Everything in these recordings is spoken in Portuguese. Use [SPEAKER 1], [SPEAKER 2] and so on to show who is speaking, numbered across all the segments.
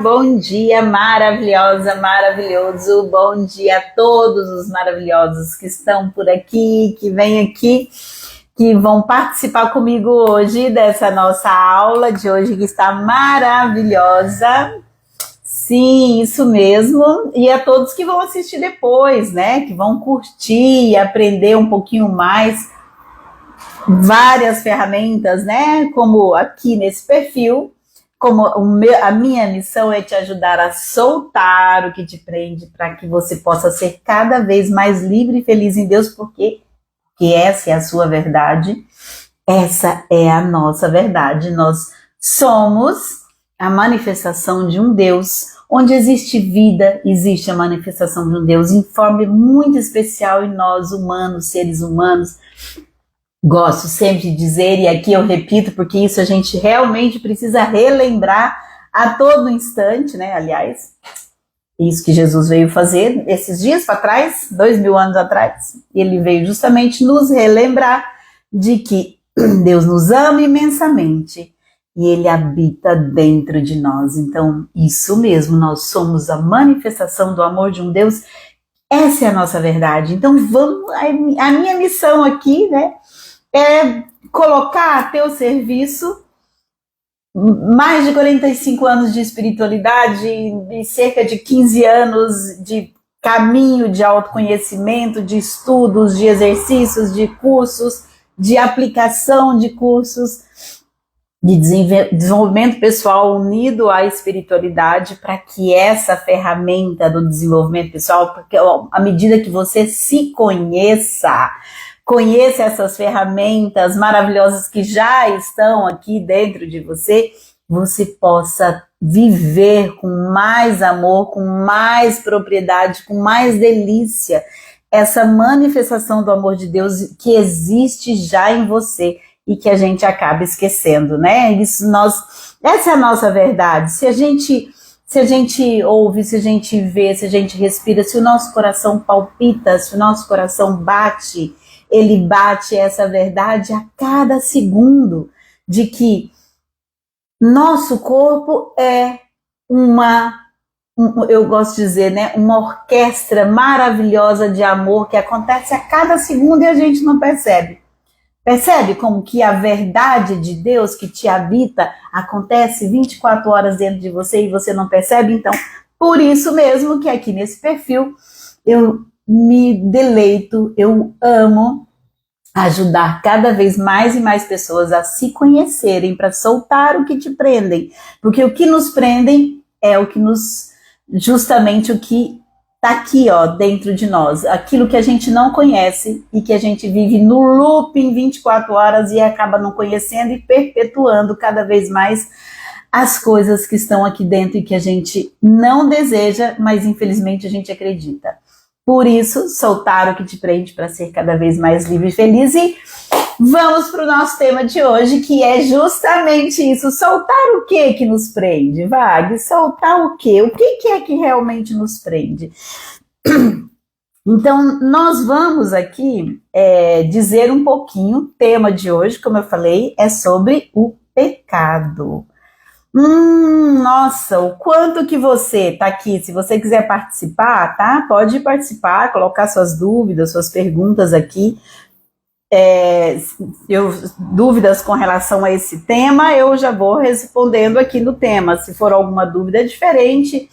[SPEAKER 1] Bom dia, maravilhosa, maravilhoso. Bom dia a todos os maravilhosos que estão por aqui, que vêm aqui, que vão participar comigo hoje dessa nossa aula de hoje, que está maravilhosa. Sim, isso mesmo. E a todos que vão assistir depois, né? Que vão curtir e aprender um pouquinho mais. Várias ferramentas, né? Como aqui nesse perfil. Como a minha missão é te ajudar a soltar o que te prende para que você possa ser cada vez mais livre e feliz em Deus, porque essa é a sua verdade, essa é a nossa verdade. Nós somos a manifestação de um Deus. Onde existe vida, existe a manifestação de um Deus em forma muito especial em nós humanos, seres humanos. Gosto sempre de dizer, e aqui eu repito, porque isso a gente realmente precisa relembrar a todo instante, né? Aliás, isso que Jesus veio fazer esses dias para trás, 2000 anos atrás, ele veio justamente nos relembrar de que Deus nos ama imensamente e Ele habita dentro de nós. Então, isso mesmo, nós somos a manifestação do amor de um Deus. Essa é a nossa verdade. Então, vamos, a minha missão aqui, né? É colocar a teu serviço mais de 45 anos de espiritualidade e cerca de 15 anos de caminho de autoconhecimento, de estudos, de exercícios, de cursos, de aplicação de cursos, de desenvolvimento pessoal unido à espiritualidade, para que essa ferramenta do desenvolvimento pessoal, porque à medida que você se conheça essas ferramentas maravilhosas que já estão aqui dentro de você, você possa viver com mais amor, com mais propriedade, com mais delícia, essa manifestação do amor de Deus que existe já em você e que a gente acaba esquecendo, né? Essa é a nossa verdade. Se a gente ouve, se a gente vê, se a gente respira, se o nosso coração palpita, se o nosso coração bate, ele bate essa verdade a cada segundo, de que nosso corpo é eu gosto de dizer, né, uma orquestra maravilhosa de amor que acontece a cada segundo e a gente não percebe. Percebe como que a verdade de Deus que te habita acontece 24 horas dentro de você e você não percebe? Então, por isso mesmo que aqui nesse perfil eu me deleito, eu amo ajudar cada vez mais e mais pessoas a se conhecerem, para soltar o que te prendem, porque o que nos prendem é justamente o que está aqui, ó, dentro de nós, aquilo que a gente não conhece e que a gente vive no looping 24 horas e acaba não conhecendo e perpetuando cada vez mais as coisas que estão aqui dentro e que a gente não deseja, mas infelizmente a gente acredita. Por isso, soltar o que te prende para ser cada vez mais livre e feliz. E vamos para o nosso tema de hoje, que é justamente isso. Soltar o que nos prende, Vag? Soltar o quê? O que é que realmente nos prende? Então, nós vamos aqui dizer um pouquinho, o tema de hoje, como eu falei, é sobre o pecado. Nossa, o quanto que você tá aqui, se você quiser participar, tá? Pode participar, colocar suas dúvidas, suas perguntas aqui, dúvidas com relação a esse tema, eu já vou respondendo aqui no tema. Se for alguma dúvida diferente,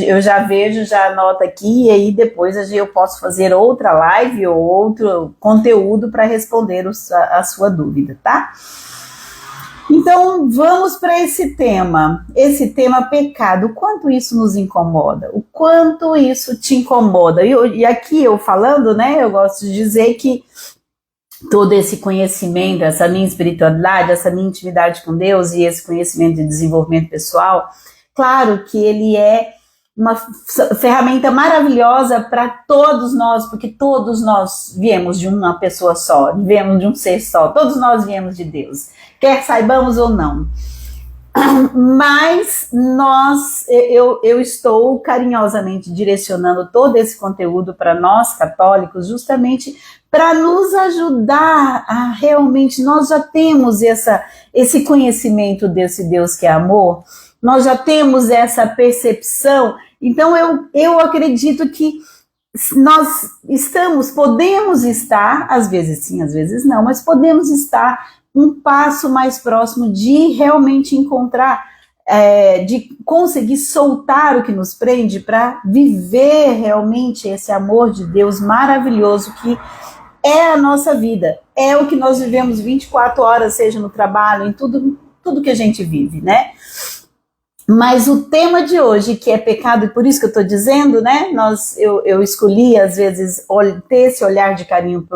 [SPEAKER 1] eu já vejo, já anoto aqui, e aí depois eu posso fazer outra live ou outro conteúdo para responder a sua dúvida, tá? Então, vamos para esse tema pecado. O quanto isso nos incomoda? O quanto isso te incomoda? E aqui eu falando, né, eu gosto de dizer que todo esse conhecimento, essa minha espiritualidade, essa minha intimidade com Deus e esse conhecimento de desenvolvimento pessoal, claro que ele é uma ferramenta maravilhosa para todos nós, porque todos nós viemos de uma pessoa só, viemos de um ser só, todos nós viemos de Deus, quer saibamos ou não. Mas eu estou carinhosamente direcionando todo esse conteúdo para nós católicos, justamente para nos ajudar a realmente, nós já temos esse conhecimento desse Deus que é amor, nós já temos essa percepção. Então eu acredito que nós podemos estar, às vezes sim, às vezes não, mas podemos estar um passo mais próximo de realmente encontrar, de conseguir soltar o que nos prende para viver realmente esse amor de Deus maravilhoso que é a nossa vida, é o que nós vivemos 24 horas, seja no trabalho, em tudo que a gente vive, né? Mas o tema de hoje, que é pecado, e por isso que eu estou dizendo, né? Eu escolhi, às vezes, ter esse olhar de carinho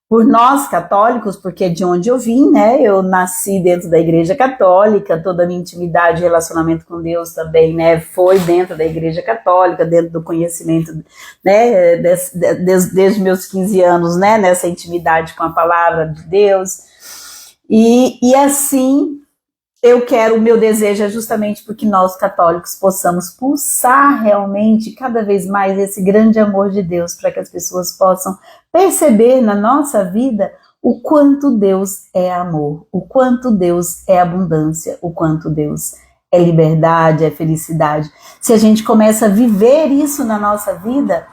[SPEAKER 1] por nós católicos, porque é de onde eu vim, né? Eu nasci dentro da Igreja Católica, toda a minha intimidade e relacionamento com Deus também, né? Foi dentro da Igreja Católica, dentro do conhecimento, né? Desde meus 15 anos, né? Nessa intimidade com a palavra de Deus. E assim, o meu desejo é justamente porque nós católicos possamos pulsar realmente cada vez mais esse grande amor de Deus, para que as pessoas possam perceber na nossa vida o quanto Deus é amor, o quanto Deus é abundância, o quanto Deus é liberdade, é felicidade. Se a gente começa a viver isso na nossa vida,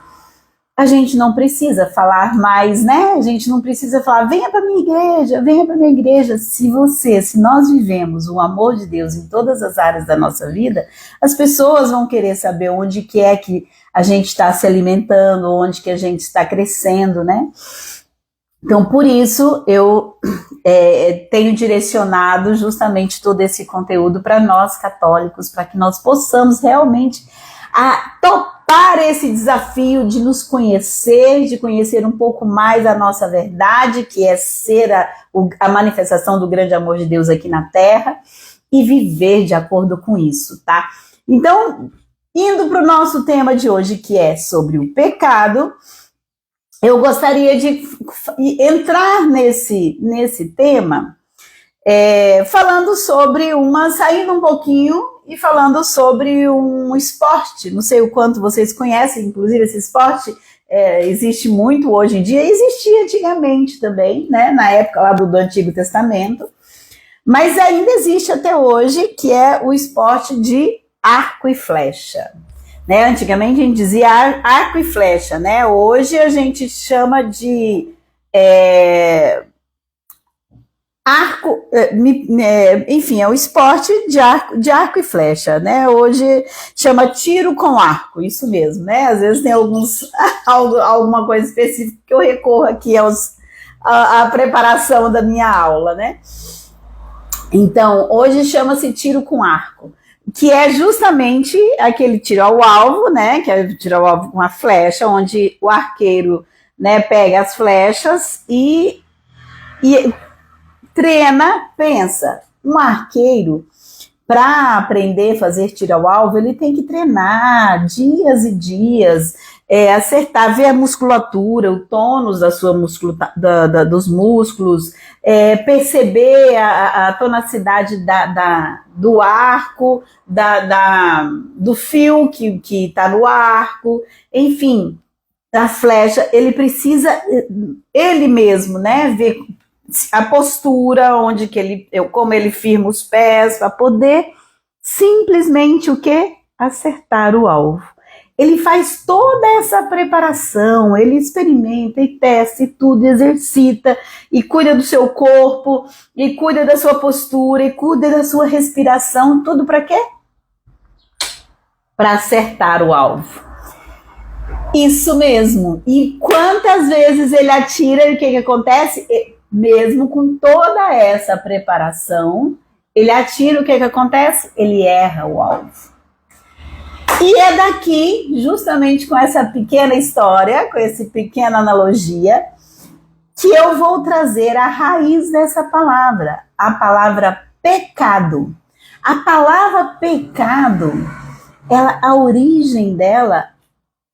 [SPEAKER 1] a gente não precisa falar mais, né? A gente não precisa falar, venha para minha igreja, venha para minha igreja. Se nós vivemos o amor de Deus em todas as áreas da nossa vida, as pessoas vão querer saber onde que é que a gente está se alimentando, onde que a gente está crescendo, né? Então, por isso, eu tenho direcionado justamente todo esse conteúdo para nós católicos, para que nós possamos realmente topar esse desafio de nos conhecer, de conhecer um pouco mais a nossa verdade, que é ser a manifestação do grande amor de Deus aqui na Terra, e viver de acordo com isso, tá? Então, indo para o nosso tema de hoje, que é sobre o pecado, eu gostaria de entrar nesse tema falando sobre saindo um pouquinho e falando sobre um esporte. Não sei o quanto vocês conhecem, inclusive esse esporte existe muito hoje em dia, existia antigamente também, né, na época lá do Antigo Testamento, mas ainda existe até hoje, que é o esporte de arco e flecha. Né? Antigamente a gente dizia arco e flecha, né? Hoje a gente chama de arco, enfim, é o esporte de arco e flecha, né? Hoje chama tiro com arco, isso mesmo, né? Às vezes tem alguma coisa específica que eu recorro aqui à preparação da minha aula, né? Então, hoje chama-se tiro com arco, que é justamente aquele tiro ao alvo, né? Que é tiro ao alvo com a flecha, onde o arqueiro, né, pega as flechas e treina. Pensa, um arqueiro, para aprender a fazer tiro ao alvo, ele tem que treinar dias e dias, acertar, ver a musculatura, o tônus da sua dos músculos, perceber a tonacidade do arco, do fio que está no arco, enfim, da flecha. Ele precisa, ele mesmo, né, ver a postura, como ele firma os pés, para poder simplesmente o quê? Acertar o alvo. Ele faz toda essa preparação, ele experimenta e testa e tudo, exercita, e cuida do seu corpo, e cuida da sua postura, e cuida da sua respiração, tudo para quê? Para acertar o alvo. Isso mesmo. E quantas vezes ele atira, e o que acontece? Mesmo com toda essa preparação, ele atira, o que acontece? Ele erra o alvo. E é daqui, justamente com essa pequena história, com essa pequena analogia, que eu vou trazer a raiz dessa palavra, a palavra pecado. A palavra pecado, a origem dela,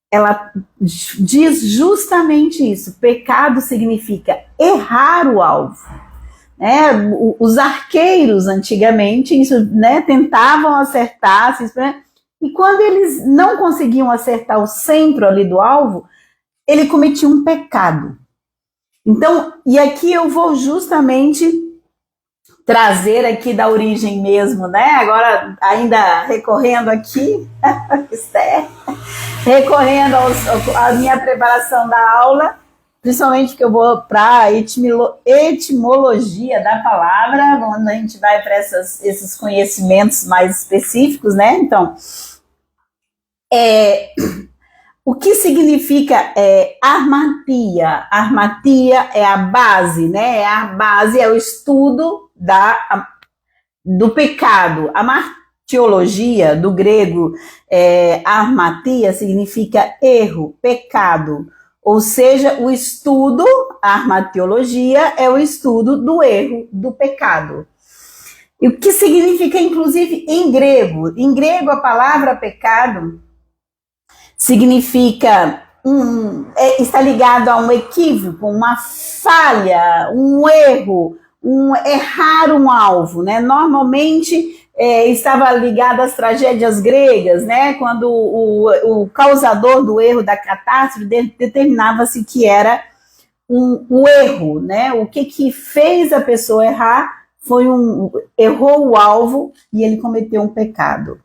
[SPEAKER 1] ela diz justamente isso. Pecado significa errar o alvo. Os arqueiros, antigamente, isso, né, tentavam acertar, e quando eles não conseguiam acertar o centro ali do alvo, ele cometia um pecado. Então, e aqui eu vou justamente trazer aqui da origem mesmo, né? Agora, ainda recorrendo aqui, recorrendo à minha preparação da aula, principalmente porque eu vou para a etimologia da palavra, quando a gente vai para esses conhecimentos mais específicos, né? Então, o que significa armatia? Armatia é a base, né? A base é o estudo do pecado. A martiologia, do grego, armatia, significa erro, pecado. Ou seja, o estudo, a armatiologia, é o estudo do erro, do pecado. E o que significa, inclusive, em grego? Em grego, a palavra pecado significa, está ligado a um equívoco, uma falha, um erro, errar um alvo, né? Normalmente estava ligado às tragédias gregas, né? Quando o causador do erro, da catástrofe, determinava-se que era um erro, né? O que fez a pessoa errar errou o alvo e ele cometeu um pecado.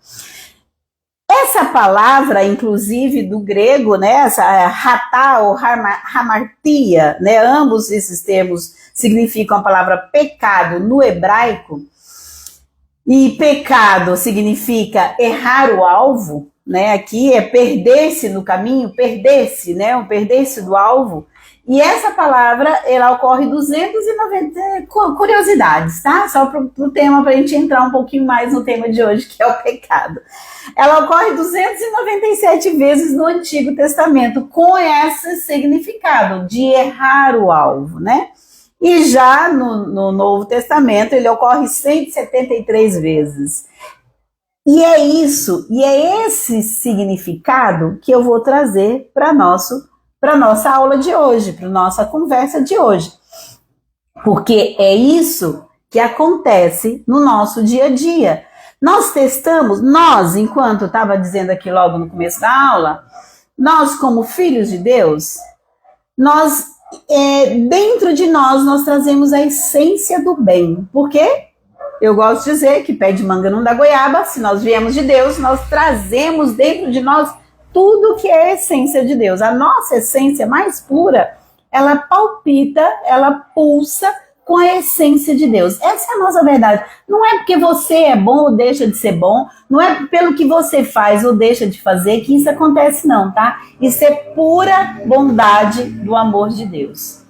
[SPEAKER 1] Essa palavra, inclusive, do grego, né, essa ratá ou hamartia, né, ambos esses termos significam a palavra pecado no hebraico, e pecado significa errar o alvo, né, aqui é perder-se no caminho, perder-se, né, perder-se do alvo. E essa palavra, ela ocorre 290 curiosidades, tá? Só para o tema, para a gente entrar um pouquinho mais no tema de hoje, que é o pecado. Ela ocorre 297 vezes no Antigo Testamento, com esse significado de errar o alvo, né? E já no Novo Testamento, ele ocorre 173 vezes. E é isso, e é esse significado que eu vou trazer para nossa aula de hoje, para nossa conversa de hoje. Porque é isso que acontece no nosso dia a dia. Nós testamos, enquanto eu estava dizendo aqui logo no começo da aula, nós como filhos de Deus, dentro de nós trazemos a essência do bem. Por quê? Eu gosto de dizer que pé de manga não dá goiaba. Se nós viemos de Deus, nós trazemos dentro de nós tudo que é a essência de Deus. A nossa essência mais pura, ela palpita, ela pulsa com a essência de Deus. Essa é a nossa verdade. Não é porque você é bom ou deixa de ser bom, não é pelo que você faz ou deixa de fazer que isso acontece não, tá? Isso é pura bondade do amor de Deus.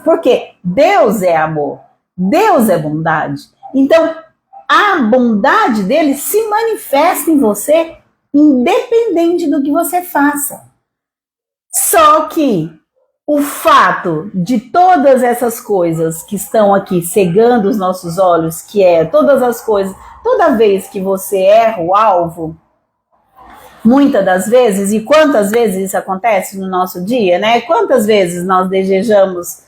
[SPEAKER 1] Porque Deus é amor, Deus é bondade. Então, a bondade dele se manifesta em você independente do que você faça. Só que o fato de todas essas coisas que estão aqui cegando os nossos olhos, que é todas as coisas, toda vez que você erra o alvo, muitas das vezes, e quantas vezes isso acontece no nosso dia, né? Quantas vezes nós desejamos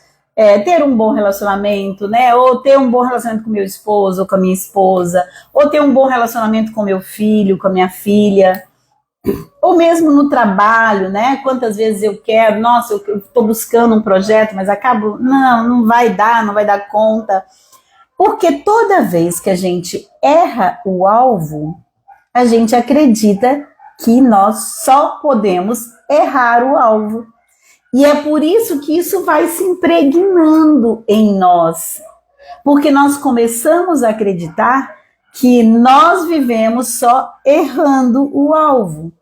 [SPEAKER 1] ter um bom relacionamento, né? Ou ter um bom relacionamento com meu esposo, ou com a minha esposa, ou ter um bom relacionamento com meu filho, com a minha filha, ou mesmo no trabalho, né? Quantas vezes eu quero, nossa, eu estou buscando um projeto, mas acabo, não vai dar conta. Porque toda vez que a gente erra o alvo, a gente acredita que nós só podemos errar o alvo. E é por isso que isso vai se impregnando em nós. Porque nós começamos a acreditar que nós vivemos só errando o alvo.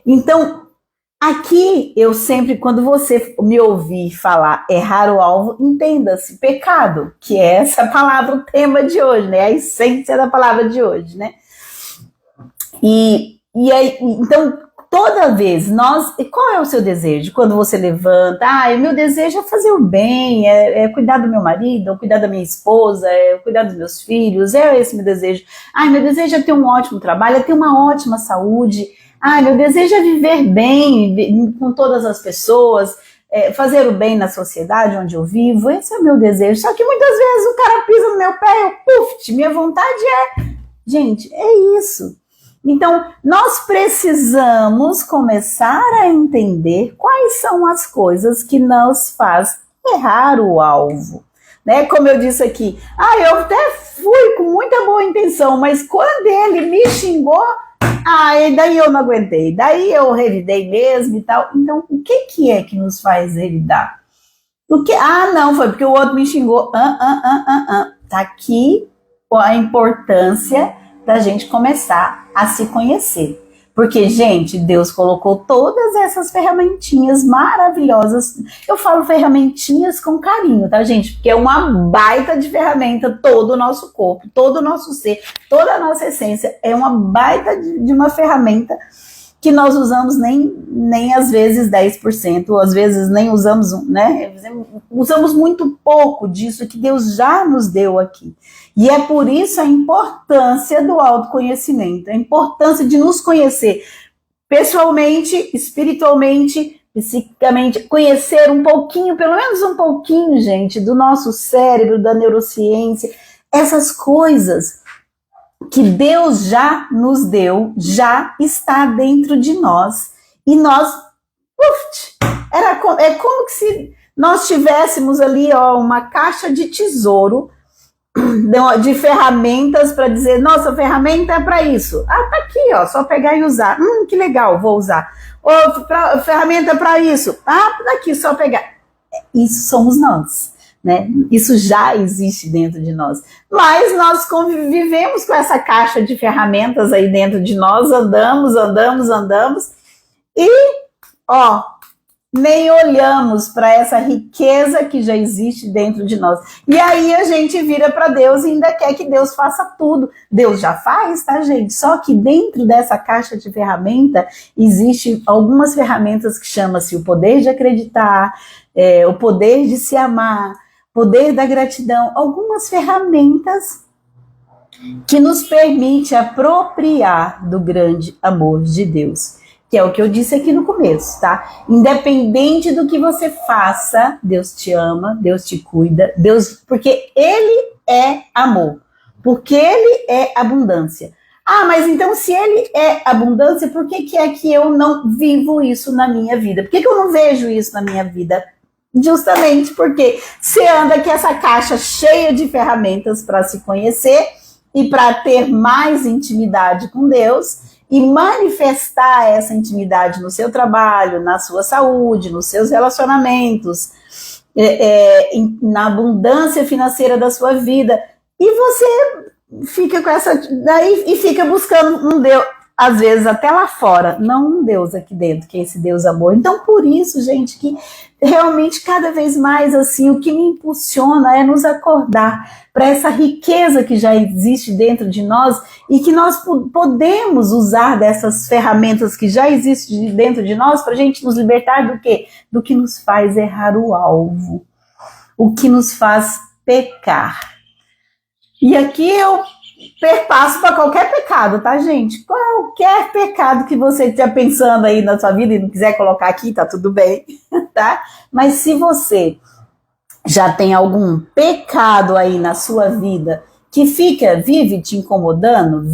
[SPEAKER 1] Então, aqui eu sempre, quando você me ouvir falar errar o alvo, entenda-se pecado, que é essa palavra, o tema de hoje, né? A essência da palavra de hoje, né? E aí, então, toda vez qual é o seu desejo? Quando você levanta, o meu desejo é fazer o bem, é cuidar do meu marido, ou cuidar da minha esposa, é cuidar dos meus filhos, é esse meu desejo. Meu desejo é ter um ótimo trabalho, é ter uma ótima saúde. Meu desejo é viver bem com todas as pessoas, fazer o bem na sociedade onde eu vivo, esse é o meu desejo. Só que muitas vezes o cara pisa no meu pé, minha vontade gente, é isso. Então, nós precisamos começar a entender quais são as coisas que nos faz errar o alvo. né? Como eu disse aqui, eu até fui com muita boa intenção, mas quando ele me xingou, e daí eu não aguentei, daí eu revidei mesmo e tal. Então, o que é que nos faz revidar? Não, foi porque o outro me xingou. Tá aqui a importância da gente começar a se conhecer. Porque, gente, Deus colocou todas essas ferramentinhas maravilhosas. Eu falo ferramentinhas com carinho, tá, gente? Porque é uma baita de ferramenta todo o nosso corpo, todo o nosso ser, toda a nossa essência. É uma baita de uma ferramenta que nós usamos nem às vezes 10%, ou às vezes nem usamos, né? Usamos muito pouco disso que Deus já nos deu aqui. E é por isso a importância do autoconhecimento, a importância de nos conhecer pessoalmente, espiritualmente, psicamente, conhecer um pouquinho, pelo menos um pouquinho, gente, do nosso cérebro, da neurociência, essas coisas que Deus já nos deu, já está dentro de nós. E nós, é como se nós tivéssemos ali uma caixa de tesouro, de ferramentas para dizer, nossa, a ferramenta é para isso. Tá aqui, só pegar e usar. Que legal, vou usar. Ferramenta para isso. Tá aqui, só pegar. Isso somos nós, né? Isso já existe dentro de nós. Mas nós convivemos com essa caixa de ferramentas aí dentro de nós, andamos e, nem olhamos para essa riqueza que já existe dentro de nós. E aí a gente vira para Deus e ainda quer que Deus faça tudo. Deus já faz, tá, gente? Só que dentro dessa caixa de ferramenta, existe algumas ferramentas que chama-se o poder de acreditar, o poder de se amar, poder da gratidão, algumas ferramentas que nos permite apropriar do grande amor de Deus. Que é o que eu disse aqui no começo, tá? Independente do que você faça, Deus te ama, Deus te cuida, porque Ele é amor, porque Ele é abundância. Mas então se Ele é abundância, por que é que eu não vivo isso na minha vida? Por que eu não vejo isso na minha vida? Justamente porque você anda com essa caixa cheia de ferramentas para se conhecer e para ter mais intimidade com Deus, e manifestar essa intimidade no seu trabalho, na sua saúde, nos seus relacionamentos, na abundância financeira da sua vida. E você fica com essa... Daí, e fica buscando um Deus, às vezes até lá fora, não um Deus aqui dentro, que é esse Deus amor. Então, por isso, gente, que realmente cada vez mais, assim, o que me impulsiona é nos acordar para essa riqueza que já existe dentro de nós e que nós podemos usar dessas ferramentas que já existem dentro de nós para a gente nos libertar do quê? Do que nos faz errar o alvo, o que nos faz pecar. E aqui eu perpasso para qualquer pecado, tá, gente? Qualquer pecado que você esteja pensando aí na sua vida e não quiser colocar aqui, tá tudo bem, tá? Mas se você já tem algum pecado aí na sua vida que vive te incomodando,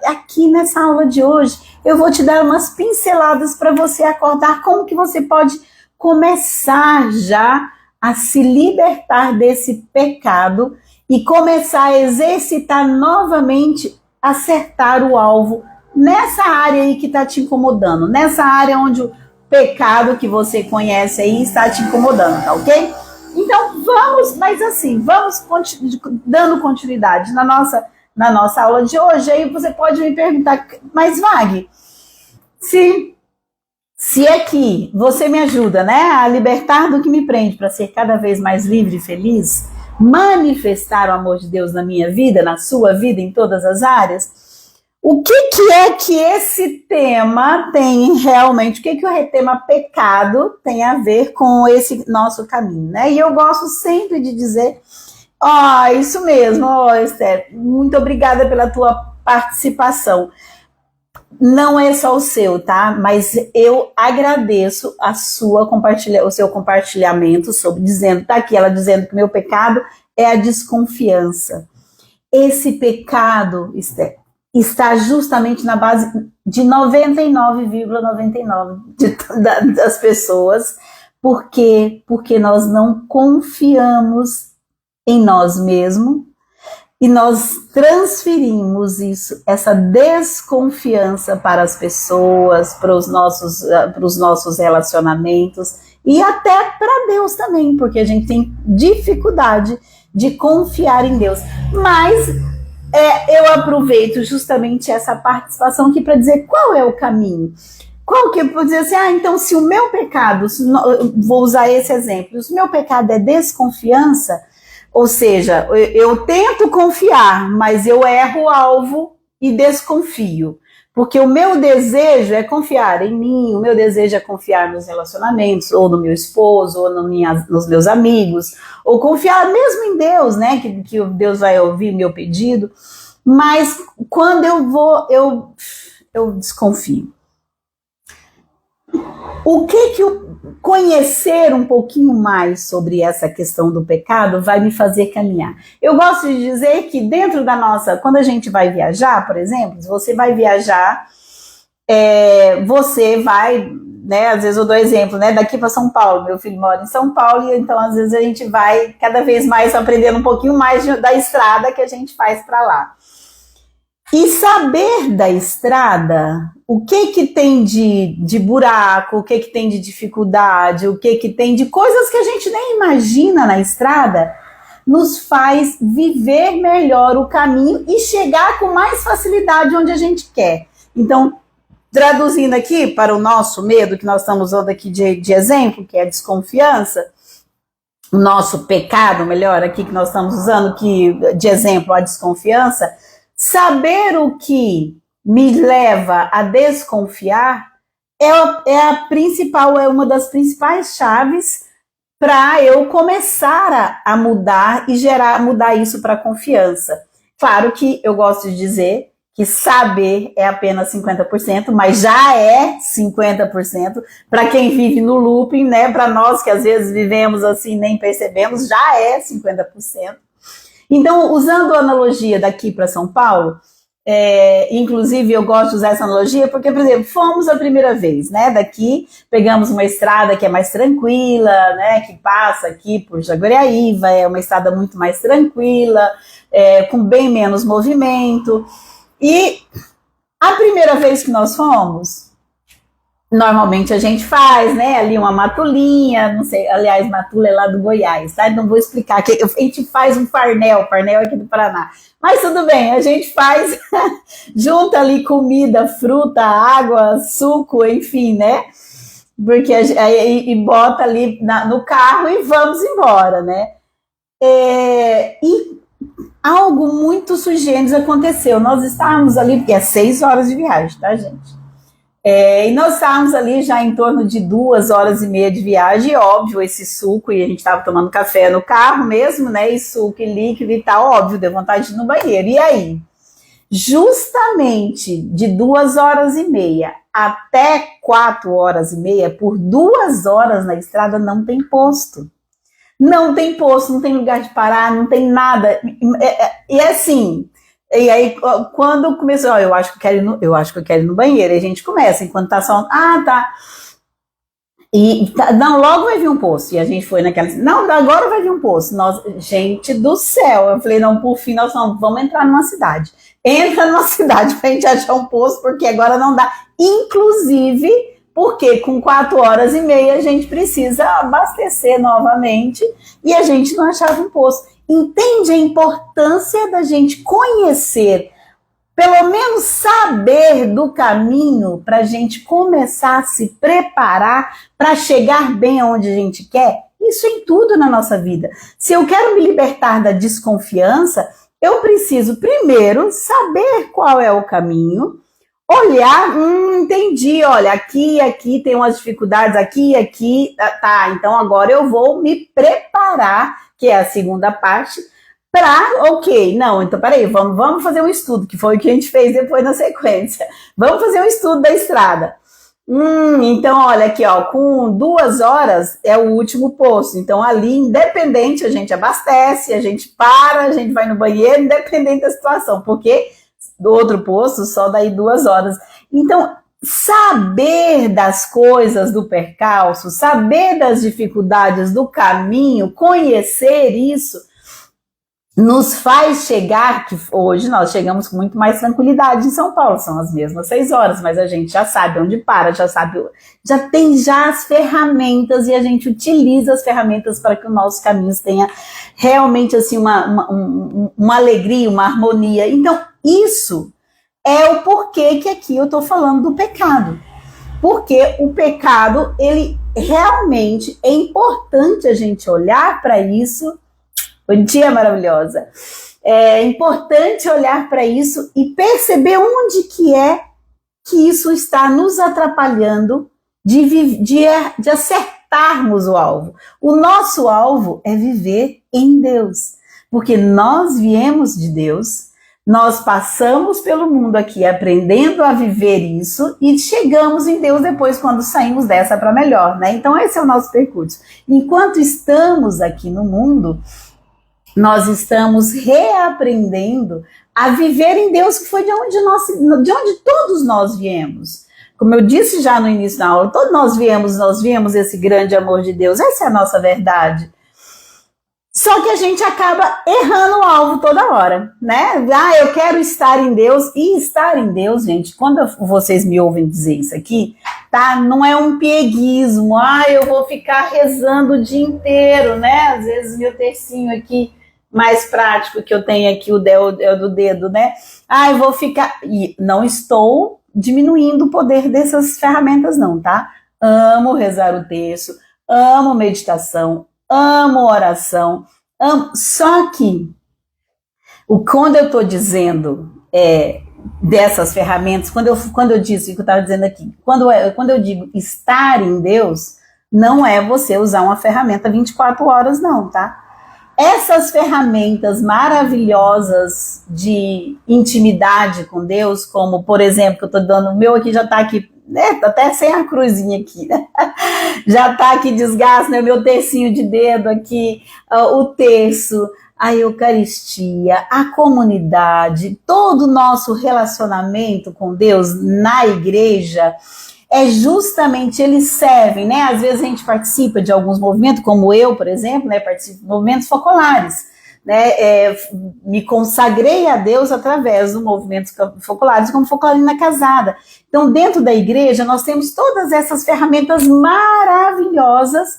[SPEAKER 1] aqui nessa aula de hoje eu vou te dar umas pinceladas para você acordar como que você pode começar já a se libertar desse pecado e começar a exercitar novamente, acertar o alvo nessa área aí que está te incomodando, nessa área onde o pecado que você conhece aí está te incomodando, tá ok? Então vamos dando continuidade na nossa aula de hoje. Aí você pode me perguntar, mas Vag, se aqui você me ajuda, né, a libertar do que me prende para ser cada vez mais livre e feliz, manifestar o amor de Deus na minha vida, na sua vida, em todas as áreas, o que é que esse tema tem realmente, o que o tema pecado tem a ver com esse nosso caminho, né? E eu gosto sempre de dizer, isso mesmo, Esther, muito obrigada pela tua participação. Não é só o seu, tá? Mas eu agradeço o seu compartilhamento sobre tá aqui ela dizendo que meu pecado é a desconfiança. Esse pecado, Esther, está justamente na base de 99,99% das pessoas. Por quê? Porque nós não confiamos em nós mesmos, e nós transferimos isso, essa desconfiança para as pessoas, para os nossos relacionamentos e até para Deus também, porque a gente tem dificuldade de confiar em Deus. Mas eu aproveito justamente essa participação aqui para dizer qual é o caminho. Qual que eu vou dizer assim, então se o meu pecado, vou usar esse exemplo, se o meu pecado é desconfiança, ou seja, eu tento confiar, mas eu erro o alvo e desconfio. Porque o meu desejo é confiar em mim, o meu desejo é confiar nos relacionamentos, ou no meu esposo, ou nos meus amigos, ou confiar mesmo em Deus, né? Que Deus vai ouvir meu pedido. Mas quando eu desconfio. O que o conhecer um pouquinho mais sobre essa questão do pecado vai me fazer caminhar? Eu gosto de dizer que dentro da nossa, quando a gente vai viajar, por exemplo, se você vai viajar, você vai, né, às vezes eu dou exemplo, né, daqui para São Paulo, meu filho mora em São Paulo, e então às vezes a gente vai cada vez mais aprendendo um pouquinho mais da estrada que a gente faz para lá. E saber da estrada, o que tem de buraco, o que tem de dificuldade, o que tem de coisas que a gente nem imagina na estrada, nos faz viver melhor o caminho e chegar com mais facilidade onde a gente quer. Então, traduzindo aqui para o nosso medo, que nós estamos usando aqui de exemplo, que é a desconfiança, o nosso pecado, melhor, aqui que nós estamos usando de exemplo, a desconfiança, saber o que me leva a desconfiar é uma das principais chaves para eu começar a mudar e mudar isso para confiança. Claro que eu gosto de dizer que saber é apenas 50%, mas já é 50% para quem vive no looping, né? Para nós que às vezes vivemos assim nem percebemos, já é 50%. Então, usando a analogia daqui para São Paulo, inclusive eu gosto de usar essa analogia porque, por exemplo, fomos a primeira vez, né? Daqui, pegamos uma estrada que é mais tranquila, né? Que passa aqui por Jaguariaíva, é uma estrada muito mais tranquila, com bem menos movimento. E a primeira vez que nós fomos, normalmente a gente faz, né, ali uma matulinha, não sei, aliás, matula é lá do Goiás, tá? Não vou explicar, que a gente faz um farnel aqui do Paraná. Mas tudo bem, a gente faz, junta ali comida, fruta, água, suco, enfim, né? Porque e bota ali no carro e vamos embora, né? E algo muito sugênito aconteceu. Nós estávamos ali, porque é 6 horas de viagem, tá, gente? E nós estávamos ali já em torno de 2 horas e meia de viagem, e óbvio, esse suco, e a gente estava tomando café no carro mesmo, né, e suco e líquido e tal, óbvio, deu vontade de ir no banheiro. E aí? Justamente de 2 horas e meia até 4 horas e meia, por 2 horas na estrada, não tem posto. Não tem posto, não tem lugar de parar, não tem nada. E assim... E aí, quando começou, eu acho que eu quero ir no banheiro, e a gente começa, enquanto tá só, tá. E, não, logo vai vir um poço, e a gente foi naquela, não, agora vai vir um poço. Gente do céu, eu falei, não, por fim, nós vamos entrar numa cidade. Entra numa cidade pra gente achar um poço, porque agora não dá. Inclusive, porque com 4 horas e meia a gente precisa abastecer novamente, e a gente não achava um poço. Entende a importância da gente conhecer, pelo menos saber do caminho para a gente começar a se preparar para chegar bem aonde a gente quer? Isso em tudo na nossa vida. Se eu quero me libertar da desconfiança, eu preciso primeiro saber qual é o caminho, olhar, entendi, olha, aqui tem umas dificuldades, aqui, tá, então agora eu vou me preparar, que é a segunda parte, então peraí, vamos fazer um estudo, que foi o que a gente fez depois na sequência. Vamos fazer um estudo da estrada. Então olha aqui, ó, com 2 horas é o último posto, então ali, independente, a gente abastece, a gente para, a gente vai no banheiro, independente da situação, porque do outro posto só daí 2 horas. Então, saber das coisas do percalço, saber das dificuldades do caminho, conhecer isso, nos faz chegar, que hoje nós chegamos com muito mais tranquilidade em São Paulo, são as mesmas 6 horas, mas a gente já sabe onde para, já sabe, já tem já as ferramentas e a gente utiliza as ferramentas para que o nosso caminho tenha realmente assim uma alegria, uma harmonia. Então isso é o porquê que aqui eu estou falando do pecado, porque o pecado, ele realmente é importante a gente olhar para isso. Bom dia, maravilhosa. É importante olhar para isso e perceber onde que é que isso está nos atrapalhando de acertarmos o alvo. O nosso alvo é viver em Deus, porque nós viemos de Deus, nós passamos pelo mundo aqui aprendendo a viver isso e chegamos em Deus depois quando saímos dessa para melhor, né? Então esse é o nosso percurso. Enquanto estamos aqui no mundo, nós estamos reaprendendo a viver em Deus, que foi de onde todos nós viemos. Como eu disse já no início da aula, todos nós viemos esse grande amor de Deus, essa é a nossa verdade. Só que a gente acaba errando o alvo toda hora, né? Eu quero estar em Deus, e estar em Deus, gente, quando vocês me ouvem dizer isso aqui, tá? Não é um pieguismo, eu vou ficar rezando o dia inteiro, né? Às vezes meu tercinho aqui mais prático que eu tenho aqui, o do dedo, né? Eu vou ficar... E não estou diminuindo o poder dessas ferramentas não, tá? Amo rezar o terço, amo meditação, amo oração, amo... Só que, quando eu estou dizendo dessas ferramentas, quando eu disse o que eu estava dizendo aqui, quando eu digo estar em Deus, não é você usar uma ferramenta 24 horas não, tá? Essas ferramentas maravilhosas de intimidade com Deus, como, por exemplo, que eu estou dando, o meu aqui já está aqui, né? Tá até sem a cruzinha aqui, né? Já está aqui desgaste, né? O meu tercinho de dedo aqui, o terço, a Eucaristia, a comunidade, todo o nosso relacionamento com Deus na igreja, justamente, eles servem, né? Às vezes a gente participa de alguns movimentos, como eu, por exemplo, né? Participo de movimentos focolares, né? Me consagrei a Deus através dos movimentos focolares, como Focolina Casada. Então, dentro da igreja, nós temos todas essas ferramentas maravilhosas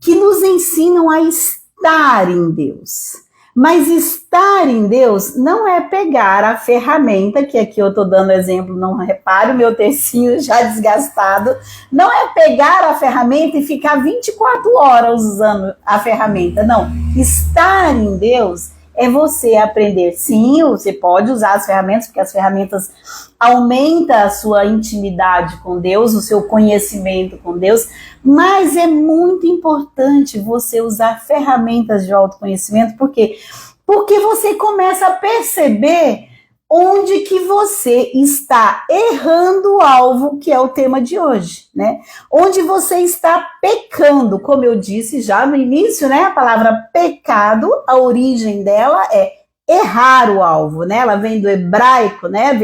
[SPEAKER 1] que nos ensinam a estar em Deus. Mas estar em Deus não é pegar a ferramenta, que aqui eu estou dando exemplo, não repare o meu tercinho já desgastado, não é pegar a ferramenta e ficar 24 horas usando a ferramenta, não. Estar em Deus é você aprender, sim, você pode usar as ferramentas, porque as ferramentas aumentam a sua intimidade com Deus, o seu conhecimento com Deus, mas é muito importante você usar ferramentas de autoconhecimento, por quê? Porque você começa a perceber onde que você está errando o alvo, que é o tema de hoje, né? Onde você está pecando, como eu disse já no início, né? A palavra pecado, a origem dela é errar o alvo, né? Ela vem do hebraico, né?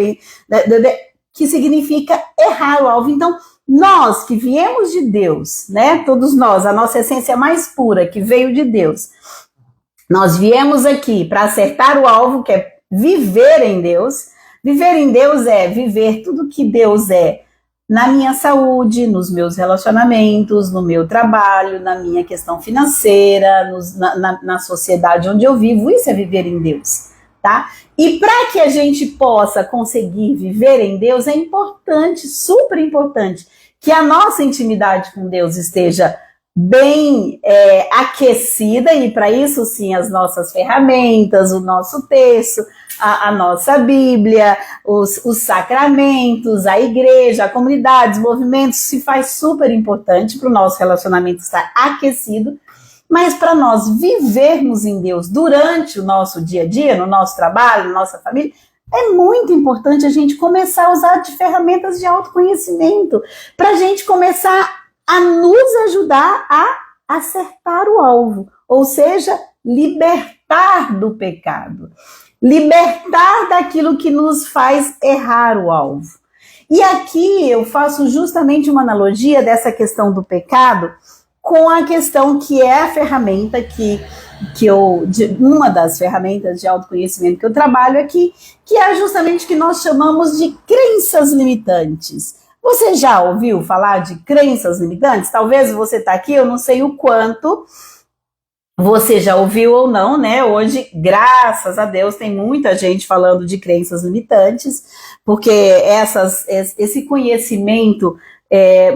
[SPEAKER 1] Que significa errar o alvo. Então, nós que viemos de Deus, né? Todos nós, a nossa essência mais pura que veio de Deus, nós viemos aqui para acertar o alvo, que é viver em Deus. Viver em Deus é viver tudo que Deus é na minha saúde, nos meus relacionamentos, no meu trabalho, na minha questão financeira, na sociedade onde eu vivo. Isso é viver em Deus, tá? E para que a gente possa conseguir viver em Deus, é importante, super importante, que a nossa intimidade com Deus esteja bem aquecida, e para isso sim as nossas ferramentas, o nosso texto, a nossa Bíblia, os sacramentos, a igreja, a comunidade, os movimentos, se faz super importante para o nosso relacionamento estar aquecido, mas para nós vivermos em Deus durante o nosso dia a dia, no nosso trabalho, na nossa família, é muito importante a gente começar a usar de ferramentas de autoconhecimento, para a gente começar a nos ajudar a acertar o alvo, ou seja, libertar do pecado, libertar daquilo que nos faz errar o alvo. E aqui eu faço justamente uma analogia dessa questão do pecado com a questão que é a ferramenta uma das ferramentas de autoconhecimento que eu trabalho aqui, que é justamente o que nós chamamos de crenças limitantes. Você já ouviu falar de crenças limitantes? Talvez você está aqui, eu não sei o quanto você já ouviu ou não, né? Hoje, graças a Deus, tem muita gente falando de crenças limitantes, porque esse conhecimento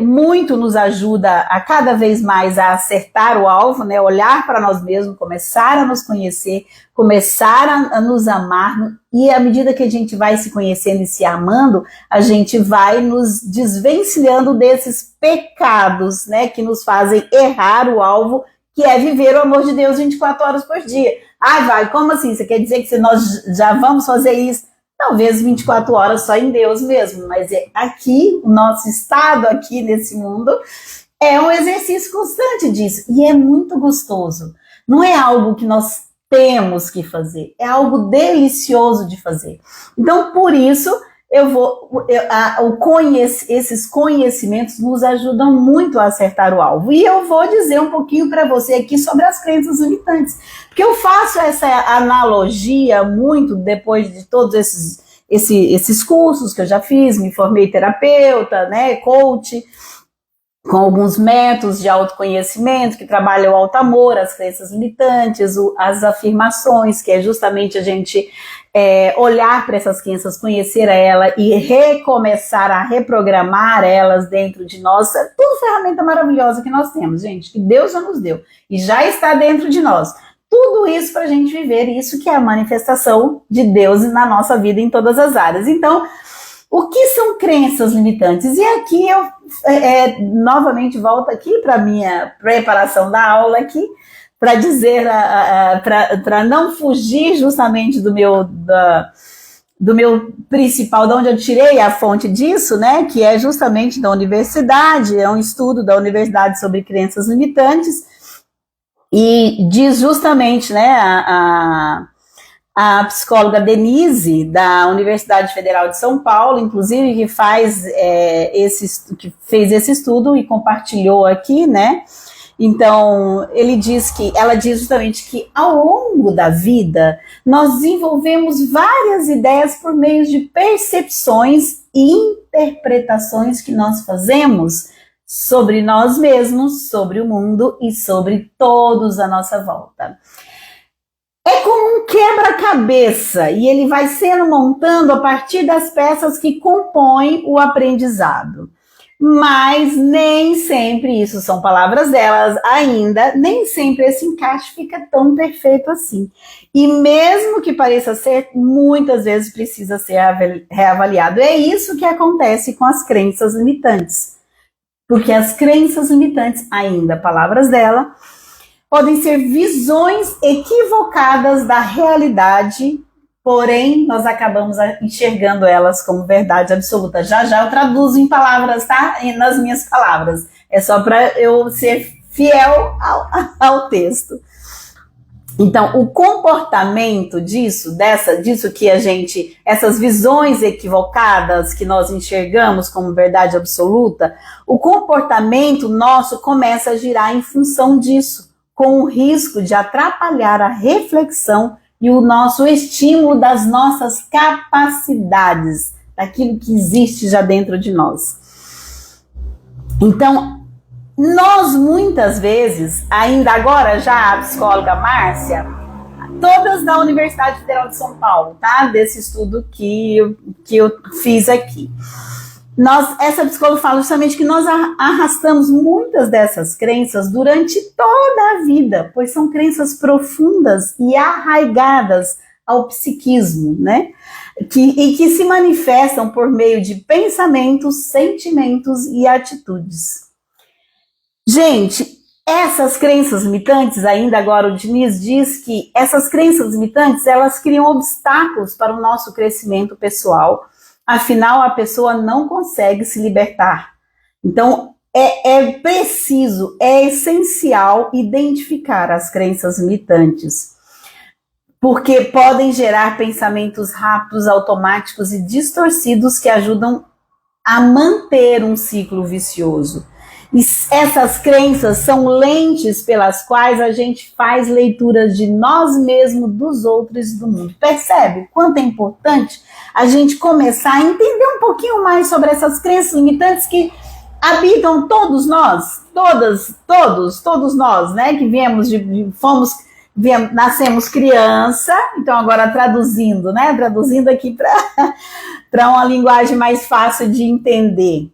[SPEAKER 1] muito nos ajuda a cada vez mais a acertar o alvo, né? Olhar para nós mesmos, começar a nos conhecer, começar a nos amar, e à medida que a gente vai se conhecendo e se amando, a gente vai nos desvencilhando desses pecados, né? Que nos fazem errar o alvo, que é viver o amor de Deus 24 horas por dia. Vai, como assim? Você quer dizer que nós já vamos fazer isso? Talvez 24 horas só em Deus mesmo, mas aqui, o nosso estado aqui nesse mundo, é um exercício constante disso, e é muito gostoso. Não é algo que nós temos que fazer, é algo delicioso de fazer. Então, por isso, esses conhecimentos nos ajudam muito a acertar o alvo. E eu vou dizer um pouquinho para você aqui sobre as crenças limitantes, porque eu faço essa analogia muito depois de todos esses cursos que eu já fiz, me formei terapeuta, né, coach, com alguns métodos de autoconhecimento que trabalham o alto amor, as crenças limitantes, as afirmações, que é justamente a gente olhar para essas crenças, conhecer ela e recomeçar a reprogramar elas dentro de nós. É tudo ferramenta maravilhosa que nós temos, gente, que Deus já nos deu e já está dentro de nós. Tudo isso para a gente viver, isso que é a manifestação de Deus na nossa vida em todas as áreas. Então, o que são crenças limitantes? E aqui eu novamente volto aqui para a minha preparação da aula aqui, para dizer, para não fugir justamente do meu principal, de onde eu tirei a fonte disso, né, que é justamente da universidade, é um estudo da universidade sobre crenças limitantes, e diz justamente, né, a psicóloga Denise, da Universidade Federal de São Paulo, inclusive, que fez esse estudo e compartilhou aqui, né? Então, ela diz justamente que ao longo da vida, nós desenvolvemos várias ideias por meio de percepções e interpretações que nós fazemos sobre nós mesmos, sobre o mundo e sobre todos à nossa volta. É como um quebra-cabeça, e ele vai sendo montando a partir das peças que compõem o aprendizado. Mas nem sempre, isso são palavras delas ainda, nem sempre esse encaixe fica tão perfeito assim. E mesmo que pareça ser, muitas vezes precisa ser reavaliado. É isso que acontece com as crenças limitantes. Porque as crenças limitantes, ainda palavras dela, podem ser visões equivocadas da realidade, porém, nós acabamos enxergando elas como verdade absoluta. Já eu traduzo em palavras, tá? Nas minhas palavras. É só para eu ser fiel ao texto. Então, o comportamento disso que essas visões equivocadas que nós enxergamos como verdade absoluta, o comportamento nosso começa a girar em função disso, com o risco de atrapalhar a reflexão e o nosso estímulo das nossas capacidades, daquilo que existe já dentro de nós. Então, nós muitas vezes, ainda agora já a psicóloga Márcia, todas da Universidade Federal de São Paulo, tá? Desse estudo que eu fiz aqui. Essa psicóloga fala justamente que nós arrastamos muitas dessas crenças durante toda a vida, pois são crenças profundas e arraigadas ao psiquismo, né? E que se manifestam por meio de pensamentos, sentimentos e atitudes. Gente, essas crenças limitantes, ainda agora o Diniz diz que essas crenças limitantes, elas criam obstáculos para o nosso crescimento pessoal. Afinal, a pessoa não consegue se libertar. Então, é preciso, é essencial identificar as crenças limitantes, porque podem gerar pensamentos rápidos, automáticos e distorcidos que ajudam a manter um ciclo vicioso. E essas crenças são lentes pelas quais a gente faz leituras de nós mesmos, dos outros e do mundo. Percebe o quanto é importante a gente começar a entender um pouquinho mais sobre essas crenças limitantes que habitam todos nós, todos nós, né? Que nascemos criança, então agora traduzindo, né? Traduzindo aqui para uma linguagem mais fácil de entender.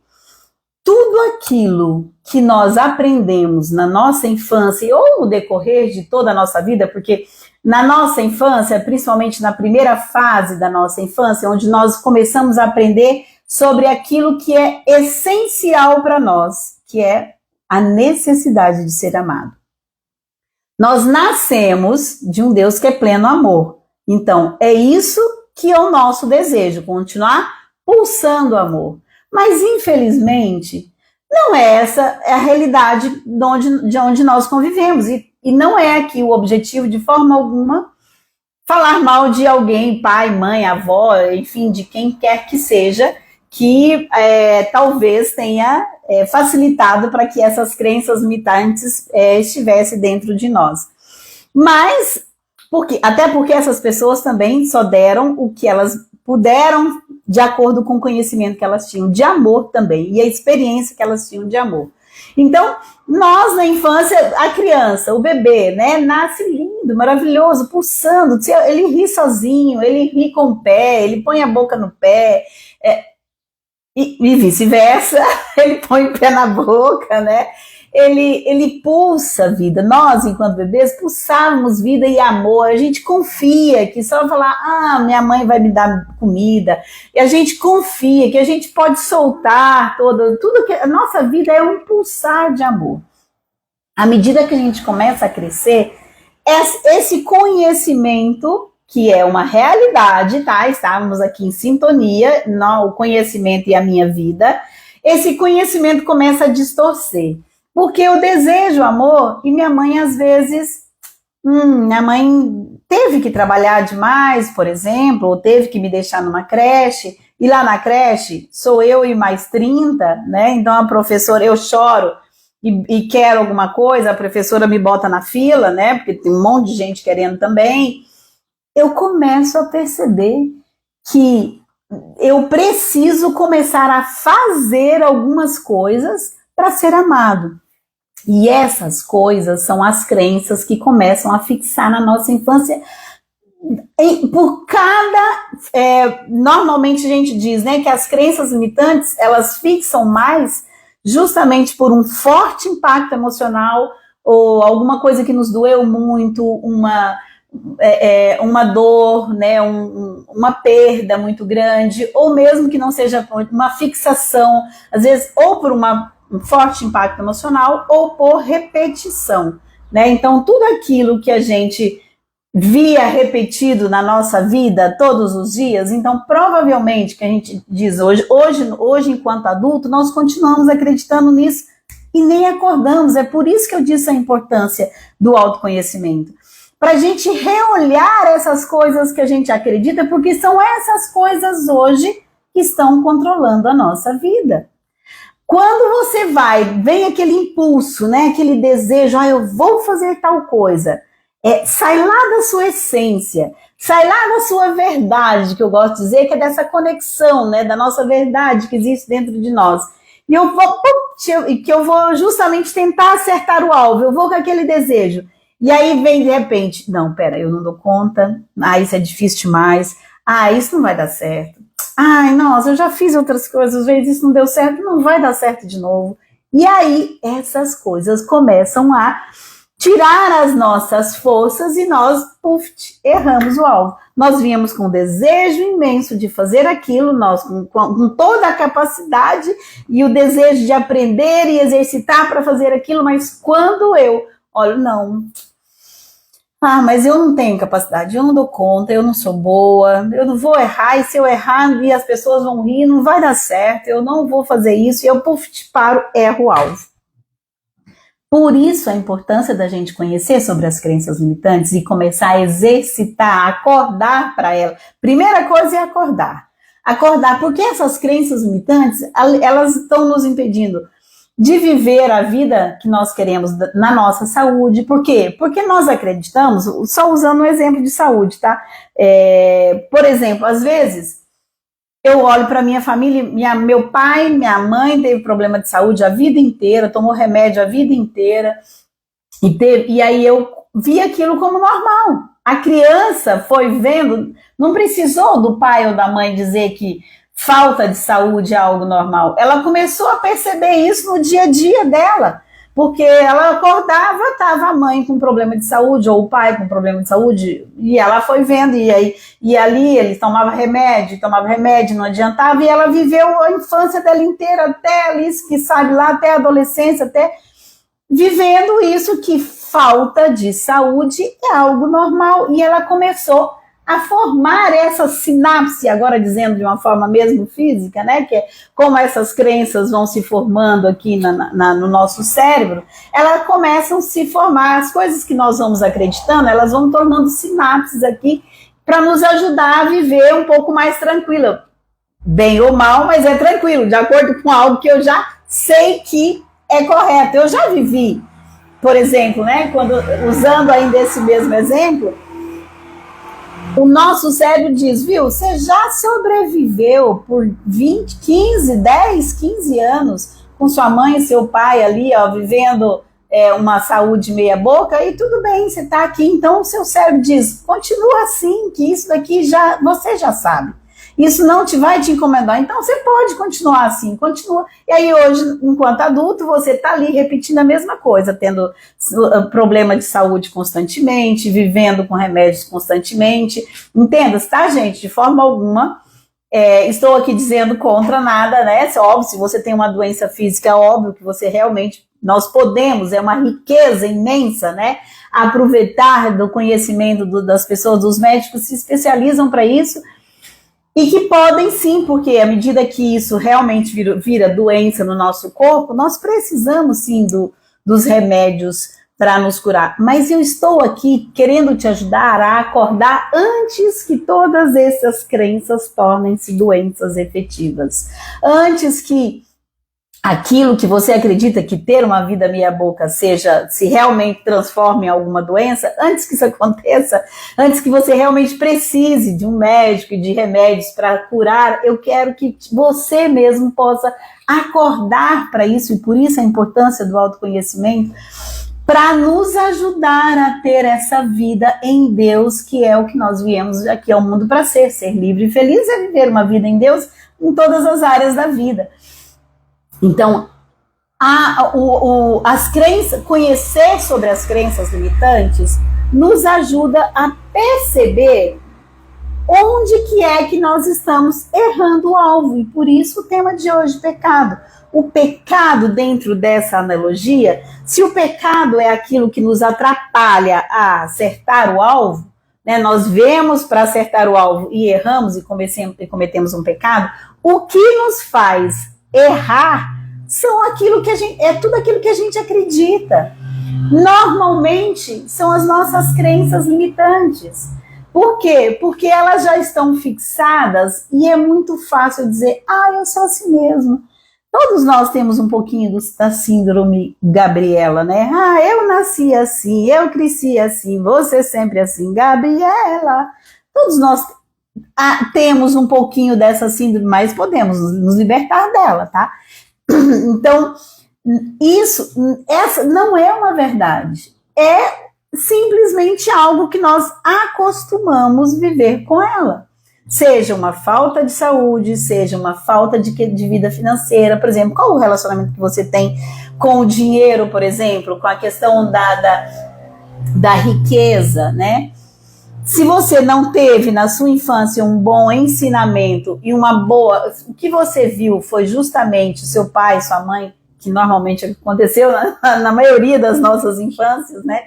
[SPEAKER 1] Tudo aquilo que nós aprendemos na nossa infância ou no decorrer de toda a nossa vida, porque na nossa infância, principalmente na primeira fase da nossa infância, onde nós começamos a aprender sobre aquilo que é essencial para nós, que é a necessidade de ser amado. Nós nascemos de um Deus que é pleno amor. Então, é isso que é o nosso desejo, continuar pulsando amor. Mas, infelizmente, não é essa a realidade de onde nós convivemos. E não é aqui o objetivo, de forma alguma, falar mal de alguém, pai, mãe, avó, enfim, de quem quer que seja, que talvez tenha facilitado para que essas crenças limitantes estivessem dentro de nós. Mas, até porque essas pessoas também só deram o que elas puderam de acordo com o conhecimento que elas tinham de amor também, e a experiência que elas tinham de amor. Então, nós na infância, a criança, o bebê, né, nasce lindo, maravilhoso, pulsando, ele ri sozinho, ele ri com o pé, ele põe a boca no pé, e vice-versa, ele põe o pé na boca, né? Ele pulsa a vida. Nós, enquanto bebês, pulsávamos vida e amor. A gente confia que só falar, minha mãe vai me dar comida. E a gente confia que a gente pode soltar tudo que a nossa vida é um pulsar de amor. À medida que a gente começa a crescer, esse conhecimento, que é uma realidade, tá? Estávamos aqui em sintonia, o conhecimento e a minha vida. Esse conhecimento começa a distorcer. Porque eu desejo amor e minha mãe, às vezes, minha mãe teve que trabalhar demais, por exemplo, ou teve que me deixar numa creche, e lá na creche sou eu e mais 30, né? Então a professora, eu choro e quero alguma coisa, a professora me bota na fila, né? Porque tem um monte de gente querendo também. Eu começo a perceber que eu preciso começar a fazer algumas coisas para ser amado. E essas coisas são as crenças que começam a fixar na nossa infância. Normalmente a gente diz, né, que as crenças limitantes, elas fixam mais justamente por um forte impacto emocional ou alguma coisa que nos doeu muito, uma dor, né, uma perda muito grande, ou mesmo que não seja uma fixação, às vezes ou por um forte impacto emocional ou por repetição, né? Então tudo aquilo que a gente via repetido na nossa vida todos os dias, então provavelmente que a gente diz hoje enquanto adulto, nós continuamos acreditando nisso e nem acordamos. É por isso que eu disse a importância do autoconhecimento, para a gente reolhar essas coisas que a gente acredita, porque são essas coisas hoje que estão controlando a nossa vida. Quando você vem aquele impulso, né, aquele desejo, eu vou fazer tal coisa, sai lá da sua essência, sai lá da sua verdade, que eu gosto de dizer, que é dessa conexão, né, da nossa verdade que existe dentro de nós. E eu vou justamente tentar acertar o alvo, eu vou com aquele desejo. E aí vem de repente, não, eu não dou conta, isso é difícil demais, isso não vai dar certo. Nossa, eu já fiz outras coisas, às vezes isso não deu certo, não vai dar certo de novo. E aí essas coisas começam a tirar as nossas forças e nós, erramos o alvo. Nós viemos com um desejo imenso de fazer aquilo, nós com toda a capacidade e o desejo de aprender e exercitar para fazer aquilo, mas quando eu olho, não, mas eu não tenho capacidade, eu não dou conta, eu não sou boa, eu não vou errar, e se eu errar e as pessoas vão rir, não vai dar certo, eu não vou fazer isso, e eu paro, erro o alvo. Por isso a importância da gente conhecer sobre as crenças limitantes e começar a exercitar, acordar para ela. Primeira coisa é acordar, porque essas crenças limitantes, elas estão nos impedindo de viver a vida que nós queremos na nossa saúde. Por quê? Porque nós acreditamos, só usando um exemplo de saúde, tá? Por exemplo, às vezes eu olho para minha família, meu pai, minha mãe teve problema de saúde a vida inteira, tomou remédio a vida inteira, e aí eu vi aquilo como normal. A criança foi vendo, não precisou do pai ou da mãe dizer que falta de saúde é algo normal. Ela começou a perceber isso no dia a dia dela, porque ela acordava, estava a mãe com problema de saúde, ou o pai com problema de saúde, e ela foi vendo, e ali ele tomava remédio, não adiantava, e ela viveu a infância dela inteira, até ali, que sabe lá, até a adolescência, até vivendo isso, que falta de saúde é algo normal, e ela começou a formar essa sinapse, agora dizendo de uma forma mesmo física, né, que é como essas crenças vão se formando aqui no nosso cérebro, elas começam a se formar, as coisas que nós vamos acreditando, elas vão tornando sinapses aqui, para nos ajudar a viver um pouco mais tranquila, bem ou mal, mas é tranquilo, de acordo com algo que eu já sei que é correto. Eu já vivi, por exemplo, né, usando ainda esse mesmo exemplo, o nosso cérebro diz, viu, você já sobreviveu por 10, 15 anos com sua mãe e seu pai ali, ó, vivendo uma saúde meia boca, e tudo bem, você está aqui, então o seu cérebro diz, continua assim, que isso daqui você já sabe. Isso não vai te incomodar, então você pode continuar assim, continua. E aí hoje, enquanto adulto, você está ali repetindo a mesma coisa, tendo problema de saúde constantemente, vivendo com remédios constantemente. Entenda, tá, gente? De forma alguma, estou aqui dizendo contra nada, né? Óbvio, se você tem uma doença física, é óbvio que você realmente, nós podemos, é uma riqueza imensa, né? Aproveitar do conhecimento das pessoas, dos médicos se especializam para isso, e que podem sim, porque à medida que isso realmente vira doença no nosso corpo, nós precisamos sim dos remédios para nos curar. Mas eu estou aqui querendo te ajudar a acordar antes que todas essas crenças tornem-se doenças efetivas. Antes que aquilo que você acredita que ter uma vida meia boca se realmente transforme em alguma doença, antes que isso aconteça, antes que você realmente precise de um médico e de remédios para curar, eu quero que você mesmo possa acordar para isso, e por isso a importância do autoconhecimento, para nos ajudar a ter essa vida em Deus, que é o que nós viemos aqui ao mundo para ser livre e feliz, é viver uma vida em Deus em todas as áreas da vida. Então, as crenças, conhecer sobre as crenças limitantes nos ajuda a perceber onde que é que nós estamos errando o alvo. E por isso o tema de hoje, pecado. O pecado, dentro dessa analogia, se o pecado é aquilo que nos atrapalha a acertar o alvo, né, nós vemos para acertar o alvo e erramos e cometemos um pecado, o que nos faz errar é tudo aquilo que a gente acredita. Normalmente são as nossas crenças limitantes. Por quê? Porque elas já estão fixadas e é muito fácil dizer, eu sou assim mesmo. Todos nós temos um pouquinho da síndrome Gabriela, né? Eu nasci assim, eu cresci assim, você sempre assim, Gabriela. Todos nós temos um pouquinho dessa síndrome, mas podemos nos libertar dela, tá? Então, essa não é uma verdade, é simplesmente algo que nós acostumamos viver com ela. Seja uma falta de saúde, seja uma falta de vida financeira, por exemplo, qual o relacionamento que você tem com o dinheiro, por exemplo, com a questão da riqueza, né? Se você não teve na sua infância um bom ensinamento e o que você viu foi justamente seu pai, sua mãe, que normalmente aconteceu na maioria das nossas infâncias, né?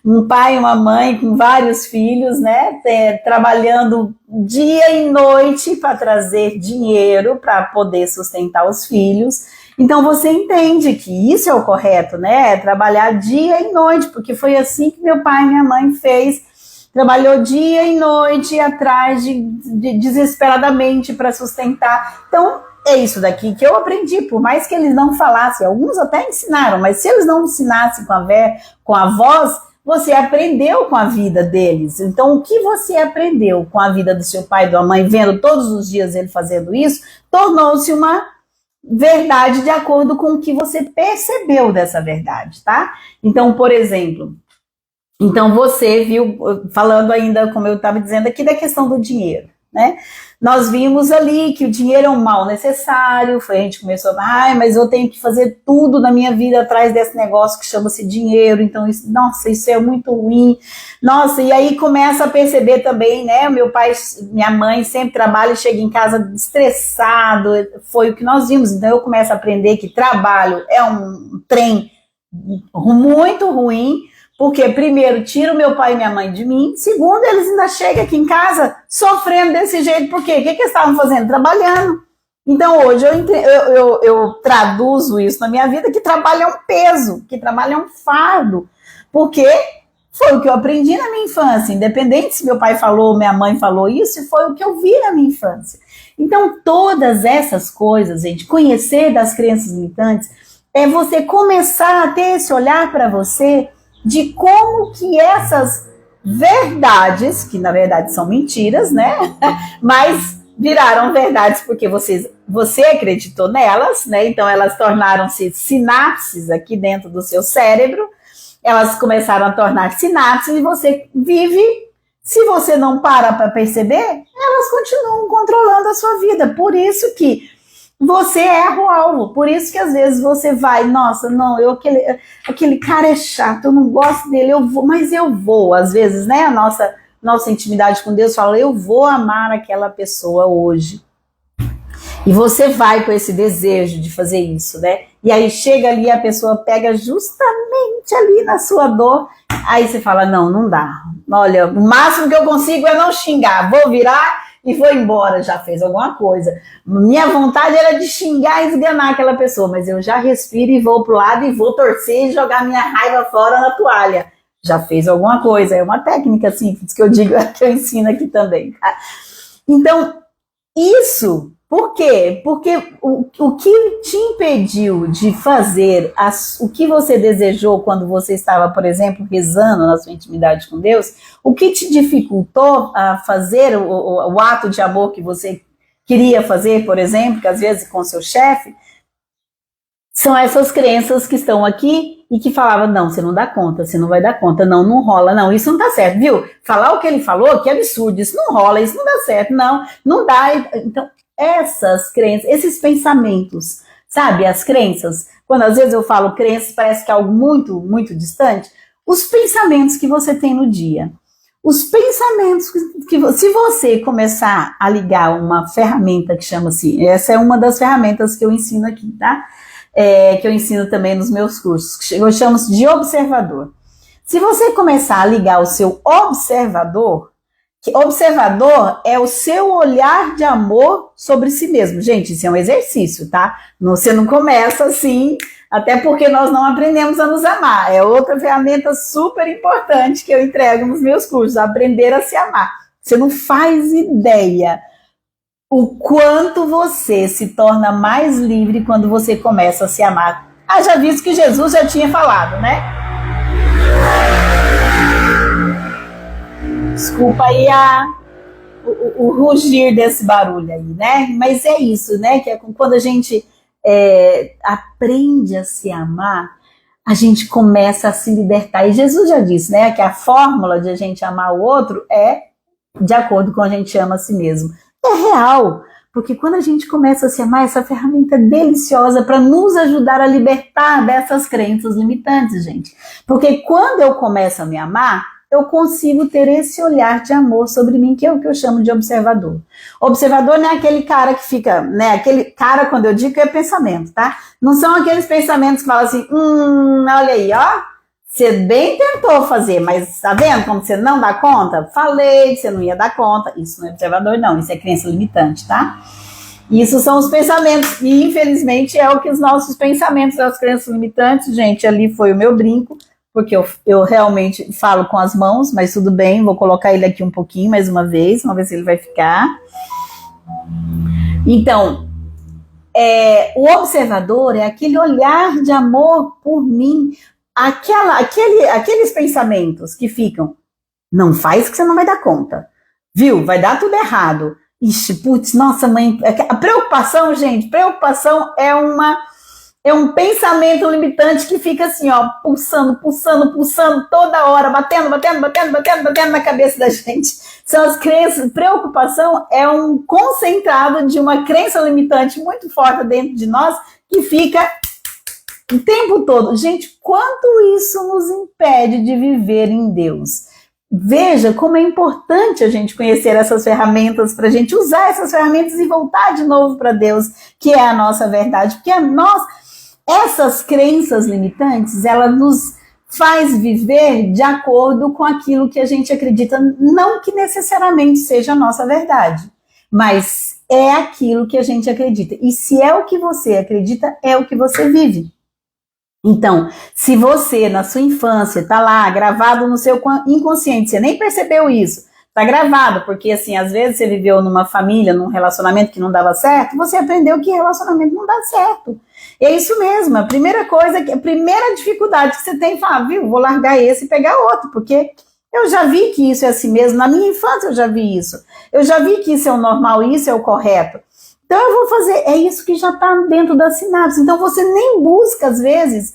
[SPEAKER 1] Um pai e uma mãe com vários filhos, né? Trabalhando dia e noite para trazer dinheiro para poder sustentar os filhos. Então você entende que isso é o correto, né? Trabalhar dia e noite, porque foi assim que meu pai e minha mãe fez. Trabalhou dia e noite atrás desesperadamente para sustentar. Então, é isso daqui que eu aprendi, por mais que eles não falassem, alguns até ensinaram, mas se eles não ensinassem com a voz, você aprendeu com a vida deles. Então, o que você aprendeu com a vida do seu pai e da mãe, vendo todos os dias ele fazendo isso, tornou-se uma verdade de acordo com o que você percebeu dessa verdade, tá? Então, por exemplo, então você viu, falando ainda, como eu estava dizendo aqui, da questão do dinheiro, né? Nós vimos ali que o dinheiro é um mal necessário, a gente começou, mas eu tenho que fazer tudo na minha vida atrás desse negócio que chama-se dinheiro, então, nossa, isso é muito ruim, nossa, e aí começa a perceber também, né, meu pai, minha mãe sempre trabalha e chega em casa estressado, foi o que nós vimos, então eu começo a aprender que trabalho é um trem muito ruim, porque, primeiro, tira o meu pai e minha mãe de mim. Segundo, eles ainda chegam aqui em casa sofrendo desse jeito. Por quê? O que eles estavam fazendo? Trabalhando. Então, hoje, eu traduzo isso na minha vida, que trabalho é um peso, que trabalho é um fardo. Porque foi o que eu aprendi na minha infância. Independente se meu pai falou, minha mãe falou isso, foi o que eu vi na minha infância. Então, todas essas coisas, gente, conhecer das crenças limitantes, é você começar a ter esse olhar para você de como que essas verdades, que na verdade são mentiras, né? Mas viraram verdades porque você acreditou nelas, né? Então elas tornaram-se sinapses aqui dentro do seu cérebro, elas começaram a tornar sinapses e você vive, se você não para perceber, elas continuam controlando a sua vida. Por isso que você erra o alvo, por isso que às vezes você vai, nossa, não, aquele cara é chato, eu não gosto dele, mas eu vou, às vezes, né, a nossa intimidade com Deus fala, eu vou amar aquela pessoa hoje. E você vai com esse desejo de fazer isso, né, e aí chega ali, a pessoa pega justamente ali na sua dor, aí você fala, não dá, olha, o máximo que eu consigo é não xingar, vou virar e foi embora, já fez alguma coisa. Minha vontade era de xingar e esganar aquela pessoa, mas eu já respiro e vou pro lado e vou torcer e jogar minha raiva fora na toalha. Já fez alguma coisa, é uma técnica simples que eu digo, que eu ensino aqui também. Tá? Então, isso, por quê? Porque o que te impediu de fazer o que você desejou quando você estava, por exemplo, rezando na sua intimidade com Deus, o que te dificultou a fazer o ato de amor que você queria fazer, por exemplo, que às vezes com seu chefe, são essas crenças que estão aqui e que falavam, não, você não dá conta, você não vai dar conta, não rola, não, isso não tá certo, viu? Falar o que ele falou, que absurdo, isso não rola, isso não dá certo, não dá. Então, essas crenças, esses pensamentos, sabe, as crenças, quando às vezes eu falo crenças, parece que é algo muito, muito distante, os pensamentos que você tem no dia, os pensamentos que se você começar a ligar uma ferramenta que chama-se, essa é uma das ferramentas que eu ensino aqui, tá? Que eu ensino também nos meus cursos, que eu chamo de observador. Se você começar a ligar o seu observador, que observador é o seu olhar de amor sobre si mesmo. Gente, isso é um exercício, tá? Você não começa assim, até porque nós não aprendemos a nos amar. É outra ferramenta super importante que eu entrego nos meus cursos, aprender a se amar. Você não faz ideia o quanto você se torna mais livre quando você começa a se amar. Já visto que Jesus já tinha falado, né? Desculpa aí o rugir desse barulho aí, né? Mas é isso, né? Que é quando a gente aprende a se amar, a gente começa a se libertar. E Jesus já disse, né? Que a fórmula de a gente amar o outro é de acordo com a gente ama a si mesmo. É real, porque quando a gente começa a se amar, essa ferramenta é deliciosa para nos ajudar a libertar dessas crenças limitantes, gente. Porque quando eu começo a me amar, eu consigo ter esse olhar de amor sobre mim, que é o que eu chamo de observador. Observador não é aquele cara que fica, né? Aquele cara, quando eu digo, é pensamento, tá? Não são aqueles pensamentos que falam assim, olha aí, ó, você bem tentou fazer, mas tá vendo como você não dá conta? Falei que você não ia dar conta. Isso não é observador, não, isso é crença limitante, tá? Isso são os pensamentos, e infelizmente é o que os nossos pensamentos, as crenças limitantes, gente, ali foi o meu brinco, porque eu realmente falo com as mãos, mas tudo bem, vou colocar ele aqui um pouquinho mais uma vez, vamos ver se ele vai ficar. Então, o observador é aquele olhar de amor por mim, aqueles pensamentos que ficam, não faz que você não vai dar conta, viu? Vai dar tudo errado. Ixi, putz, nossa mãe, a preocupação, gente, preocupação é um pensamento limitante que fica assim, ó, pulsando toda hora, batendo na cabeça da gente. São as crenças, preocupação é um concentrado de uma crença limitante muito forte dentro de nós, que fica o tempo todo. Gente, quanto isso nos impede de viver em Deus? Veja como é importante a gente conhecer essas ferramentas, para a gente usar essas ferramentas e voltar de novo para Deus, que é a nossa verdade, porque essas crenças limitantes, elas nos faz viver de acordo com aquilo que a gente acredita, não que necessariamente seja a nossa verdade, mas é aquilo que a gente acredita. E se é o que você acredita, é o que você vive. Então, se você, na sua infância, tá lá, gravado no seu inconsciente, você nem percebeu isso, tá gravado, porque assim, às vezes você viveu numa família, num relacionamento que não dava certo, você aprendeu que relacionamento não dá certo. É isso mesmo, a primeira dificuldade que você tem é falar, viu, vou largar esse e pegar outro, porque eu já vi que isso é assim mesmo, na minha infância eu já vi isso, eu já vi que isso é o normal, isso é o correto. Então eu vou fazer, é isso que já está dentro da sinapse. Então você nem busca, às vezes,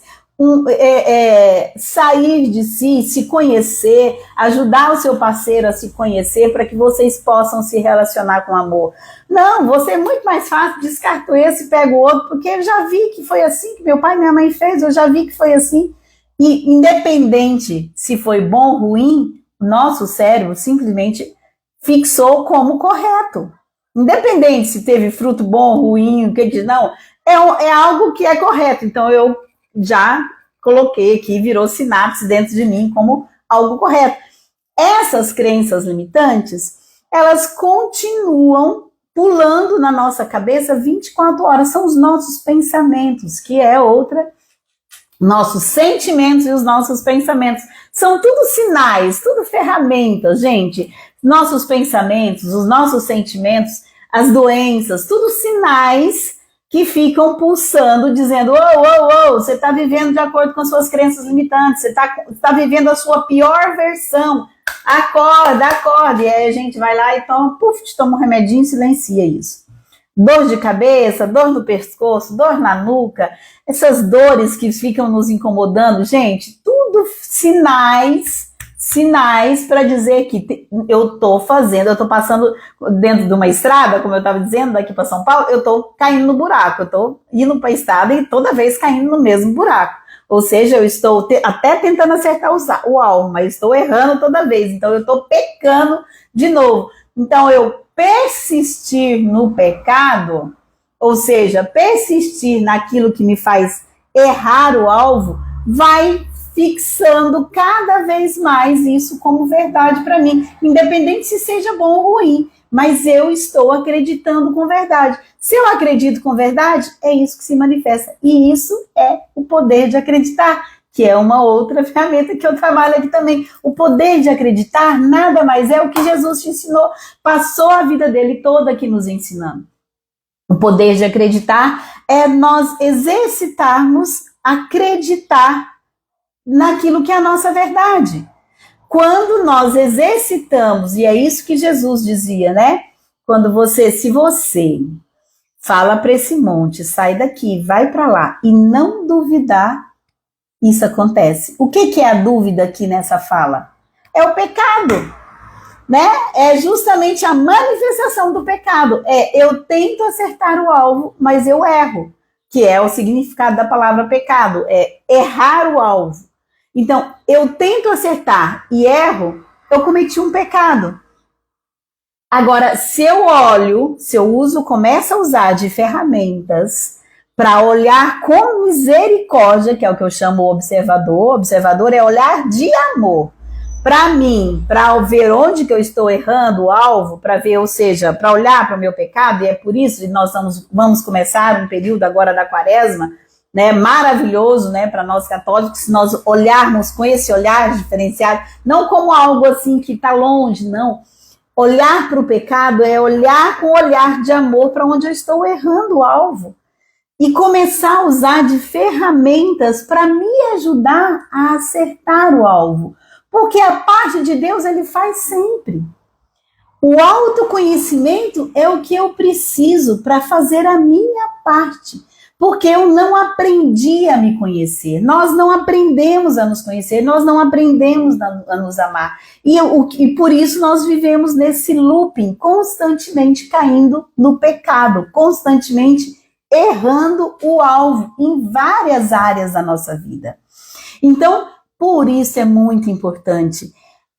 [SPEAKER 1] sair de si, se conhecer, ajudar o seu parceiro a se conhecer para que vocês possam se relacionar com amor. Não, você é muito mais fácil, descarto esse, pego o outro, porque eu já vi que foi assim que meu pai e minha mãe fez, eu já vi que foi assim. E independente se foi bom ou ruim, nosso cérebro simplesmente fixou como correto. Independente se teve fruto bom, ruim, o que diz, não, é algo que é correto. Então eu já coloquei aqui, virou sinapse dentro de mim como algo correto. Essas crenças limitantes, elas continuam pulando na nossa cabeça 24 horas. São os nossos pensamentos, que é outra, nossos sentimentos e os nossos pensamentos. São tudo sinais, tudo ferramentas, gente. Nossos pensamentos, os nossos sentimentos, as doenças, tudo sinais que ficam pulsando, dizendo, você está vivendo de acordo com as suas crenças limitantes, você está vivendo a sua pior versão, acorda, e aí a gente vai lá e toma um remedinho e silencia isso. Dor de cabeça, dor no pescoço, dor na nuca, essas dores que ficam nos incomodando, gente, tudo sinais para dizer que eu tô passando dentro de uma estrada, como eu estava dizendo, daqui para São Paulo, eu tô caindo no buraco, eu tô indo para a estrada e toda vez caindo no mesmo buraco. Ou seja, eu estou até tentando acertar o alvo, mas estou errando toda vez, então eu estou pecando de novo. Então eu persistir no pecado, ou seja, persistir naquilo que me faz errar o alvo, vai fixando cada vez mais isso como verdade para mim, independente se seja bom ou ruim, mas eu estou acreditando com verdade. Se eu acredito com verdade, é isso que se manifesta, e isso é o poder de acreditar, que é uma outra ferramenta que eu trabalho aqui também. O poder de acreditar nada mais é o que Jesus te ensinou, passou a vida dele toda aqui nos ensinando. O poder de acreditar é nós exercitarmos acreditar naquilo que é a nossa verdade. Quando nós exercitamos, e é isso que Jesus dizia, né? Se você fala para esse monte, sai daqui, vai para lá, e não duvidar, isso acontece. O que é a dúvida aqui nessa fala? É o pecado, né? É justamente a manifestação do pecado. Eu tento acertar o alvo, mas eu erro, que é o significado da palavra pecado, é errar o alvo. Então, eu tento acertar e erro, eu cometi um pecado. Agora, se eu começo a usar de ferramentas para olhar com misericórdia, que é o que eu chamo o observador. O observador é olhar de amor para mim, para ver onde que eu estou errando o alvo, para ver, ou seja, para olhar para o meu pecado, e é por isso que nós vamos começar um período agora da quaresma, né, maravilhoso, né, para nós católicos, se nós olharmos com esse olhar diferenciado, não como algo assim que está longe, não. Olhar para o pecado é olhar com olhar de amor para onde eu estou errando o alvo. e começar a usar de ferramentas para me ajudar a acertar o alvo. Porque a parte de Deus ele faz sempre. O autoconhecimento é o que eu preciso para fazer a minha parte. Porque eu não aprendi a me conhecer. Nós não aprendemos a nos conhecer, nós não aprendemos a nos amar. E por isso nós vivemos nesse looping, constantemente caindo no pecado, constantemente errando o alvo em várias áreas da nossa vida. Então, por isso é muito importante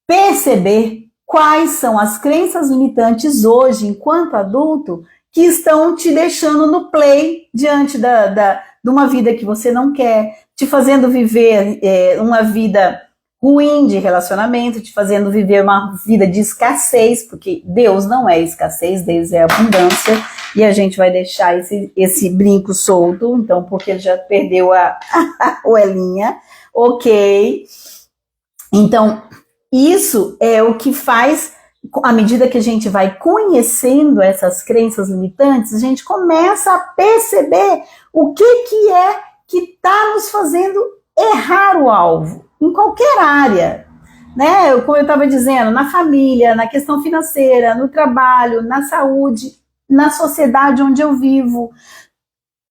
[SPEAKER 1] perceber quais são as crenças limitantes hoje, enquanto adulto, que estão te deixando no play diante de uma vida que você não quer, te fazendo viver uma vida ruim de relacionamento, te fazendo viver uma vida de escassez, porque Deus não é escassez, Deus é abundância, e a gente vai deixar esse brinco solto, então, porque ele já perdeu a oelinha, ok? Então, isso é o que faz, à medida que a gente vai conhecendo essas crenças limitantes, a gente começa a perceber o que é que está nos fazendo errar o alvo, em qualquer área, né? Como eu estava dizendo, na família, na questão financeira, no trabalho, na saúde, na sociedade onde eu vivo.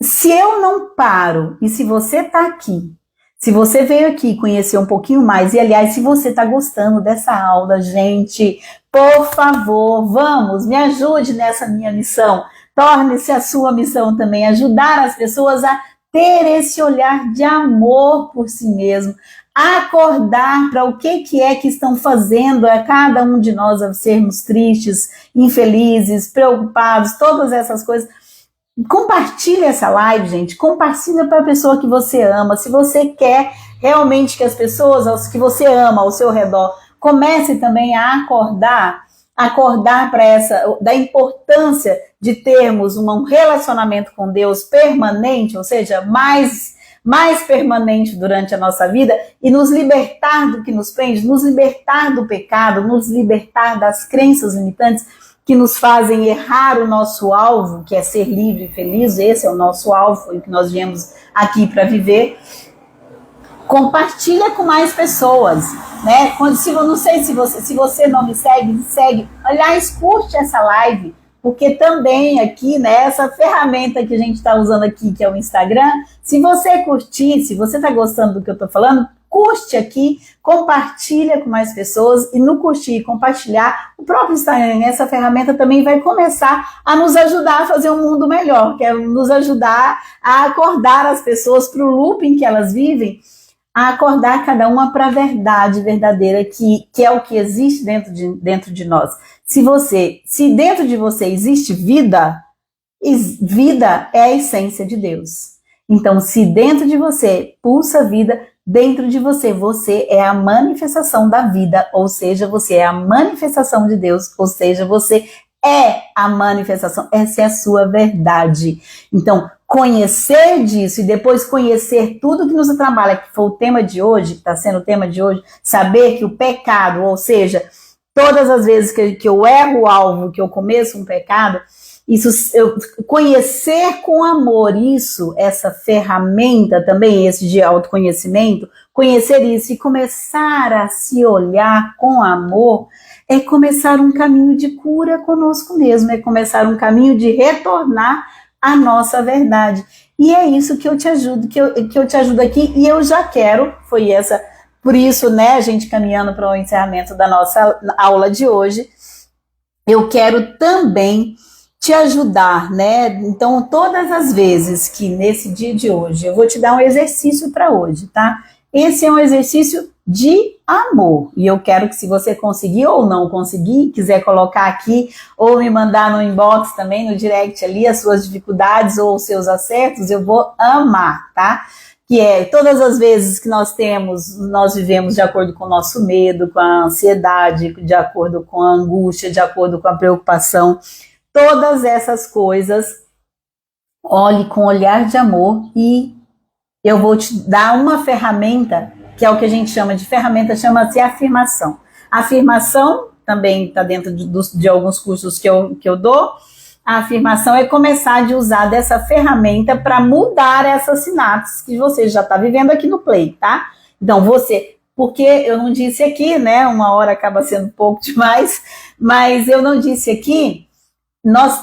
[SPEAKER 1] Se eu não paro, e se você está aqui, se você veio aqui conhecer um pouquinho mais, e aliás, se você está gostando dessa aula, gente, por favor, vamos, me ajude nessa minha missão. Torne-se a sua missão também, ajudar as pessoas a ter esse olhar de amor por si mesmo, acordar para o que é que estão fazendo a cada um de nós a sermos tristes, infelizes, preocupados, todas essas coisas. Compartilha essa live, gente, compartilha para a pessoa que você ama. Se você quer realmente que as pessoas os que você ama ao seu redor comece também a acordar para da importância de termos um relacionamento com Deus permanente, ou seja, mais permanente durante a nossa vida, e nos libertar do que nos prende, nos libertar do pecado, nos libertar das crenças limitantes que nos fazem errar o nosso alvo, que é ser livre e feliz. Esse é o nosso alvo, o que nós viemos aqui para viver. Compartilha com mais pessoas, né? Não sei se você não me segue. Aliás, curte essa live, porque também aqui, né, essa ferramenta que a gente está usando aqui, que é o Instagram, se você curtir, se você está gostando do que eu estou falando, curte aqui, compartilha com mais pessoas, e no curtir e compartilhar, o próprio Instagram, essa ferramenta também vai começar a nos ajudar a fazer um mundo melhor, que é nos ajudar a acordar as pessoas para o looping que elas vivem, a acordar cada uma para a verdade verdadeira, que é o que existe dentro de nós. Se dentro de você existe vida, vida é a essência de Deus. Então, se dentro de você pulsa vida, dentro de você é a manifestação da vida, ou seja, você é a manifestação de Deus, ou seja, você é a manifestação, essa é a sua verdade. Então, conhecer disso e depois conhecer tudo que nos trabalha, que foi o tema de hoje, que está sendo o tema de hoje, saber que o pecado, ou seja, todas as vezes que eu erro o alvo, que eu começo um pecado, conhecer com amor essa ferramenta também, esse de autoconhecimento, conhecer isso e começar a se olhar com amor, é começar um caminho de cura conosco mesmo, é começar um caminho de retornar à nossa verdade. E é isso que eu te ajudo, que eu te ajudo aqui, e eu já quero, por isso, né, a gente caminhando para o encerramento da nossa aula de hoje, eu quero também te ajudar, né? Então, todas as vezes que nesse dia de hoje, eu vou te dar um exercício para hoje, tá? Esse é um exercício de amor, e eu quero que, se você conseguir ou não conseguir, quiser colocar aqui, ou me mandar no inbox também, no direct ali, as suas dificuldades ou os seus acertos, eu vou amar, tá? Que é, todas as vezes que nós vivemos de acordo com o nosso medo, com a ansiedade, de acordo com a angústia, de acordo com a preocupação, todas essas coisas, olhe com olhar de amor, e eu vou te dar uma ferramenta, que é o que a gente chama de ferramenta, chama-se afirmação. A afirmação também está dentro de alguns cursos que eu dou, A afirmação é começar de usar dessa ferramenta para mudar essas sinapses que você já está vivendo aqui no Play, tá? Então você, porque eu não disse aqui, né? Uma hora acaba sendo pouco demais, mas eu não disse aqui,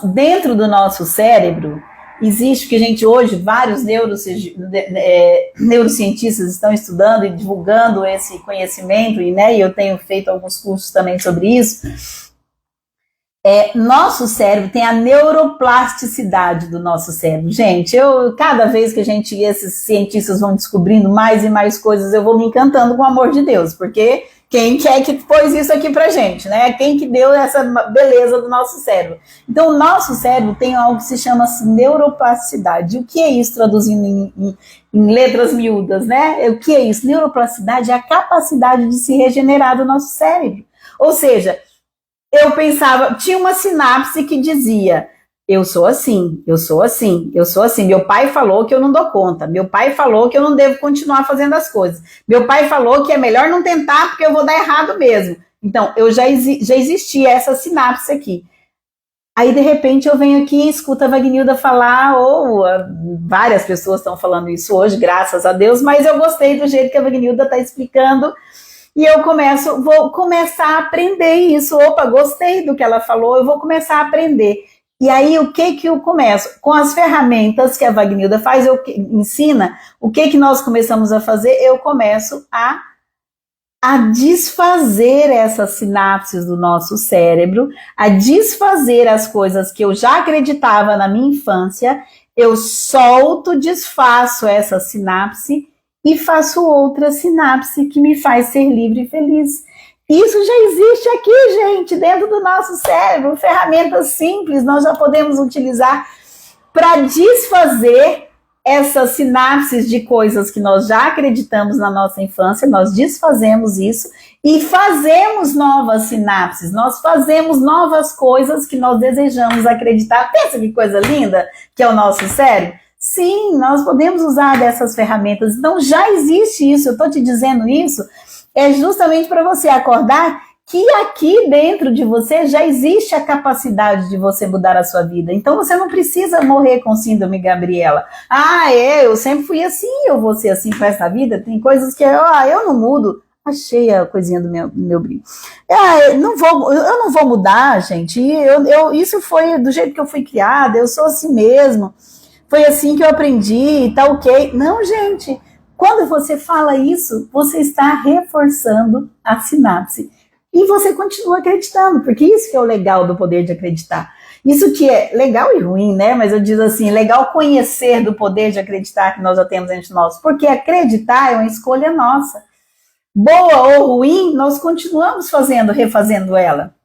[SPEAKER 1] dentro do nosso cérebro, existe que a gente hoje, vários neurocientistas estão estudando e divulgando esse conhecimento, né? E eu tenho feito alguns cursos também sobre isso. Nosso cérebro tem a neuroplasticidade do nosso cérebro. Gente, cada vez que esses cientistas vão descobrindo mais e mais coisas, eu vou me encantando com o amor de Deus, porque quem é que pôs isso aqui pra gente, né? Quem que deu essa beleza do nosso cérebro? Então, o nosso cérebro tem algo que se chama neuroplasticidade. O que é isso, traduzindo em letras miúdas, né? O que é isso? Neuroplasticidade é a capacidade de se regenerar do nosso cérebro. Ou seja, eu pensava, tinha uma sinapse que dizia, eu sou assim, eu sou assim, eu sou assim. Meu pai falou que eu não dou conta. Meu pai falou que eu não devo continuar fazendo as coisas. Meu pai falou que é melhor não tentar porque eu vou dar errado mesmo. Então, já existia essa sinapse aqui. Aí, de repente, eu venho aqui e escuto a Wagnilda falar, várias pessoas estão falando isso hoje, graças a Deus, mas eu gostei do jeito que a Wagnilda está explicando. E eu vou começar a aprender isso. Opa, gostei do que ela falou, eu vou começar a aprender. E aí, o que eu começo? Com as ferramentas que a Wagnilda faz, ensina, o que nós começamos a fazer? Eu começo a desfazer essas sinapses do nosso cérebro, a desfazer as coisas que eu já acreditava na minha infância, eu solto, desfaço essa sinapse e faço outra sinapse que me faz ser livre e feliz. Isso já existe aqui, gente, dentro do nosso cérebro. Ferramentas simples nós já podemos utilizar para desfazer essas sinapses de coisas que nós já acreditamos na nossa infância. Nós desfazemos isso e fazemos novas sinapses. Nós fazemos novas coisas que nós desejamos acreditar. Pensa que coisa linda que é o nosso cérebro. Sim, nós podemos usar dessas ferramentas. Então já existe isso. Eu estou te dizendo isso justamente para você acordar que aqui dentro de você já existe a capacidade de você mudar a sua vida. Então você não precisa morrer com síndrome Gabriela. Eu sempre fui assim, eu vou ser assim para essa vida. Tem coisas que eu não mudo. Achei a coisinha do meu brinco. Eu não vou mudar, gente. Isso foi do jeito que eu fui criada, eu sou assim mesmo. Foi assim que eu aprendi, tá ok. Não, gente. Quando você fala isso, você está reforçando a sinapse. E você continua acreditando, porque isso que é o legal do poder de acreditar. Isso que é legal e ruim, né? Mas eu digo assim, legal conhecer do poder de acreditar que nós já temos entre nós. Porque acreditar é uma escolha nossa. Boa ou ruim, nós continuamos refazendo ela.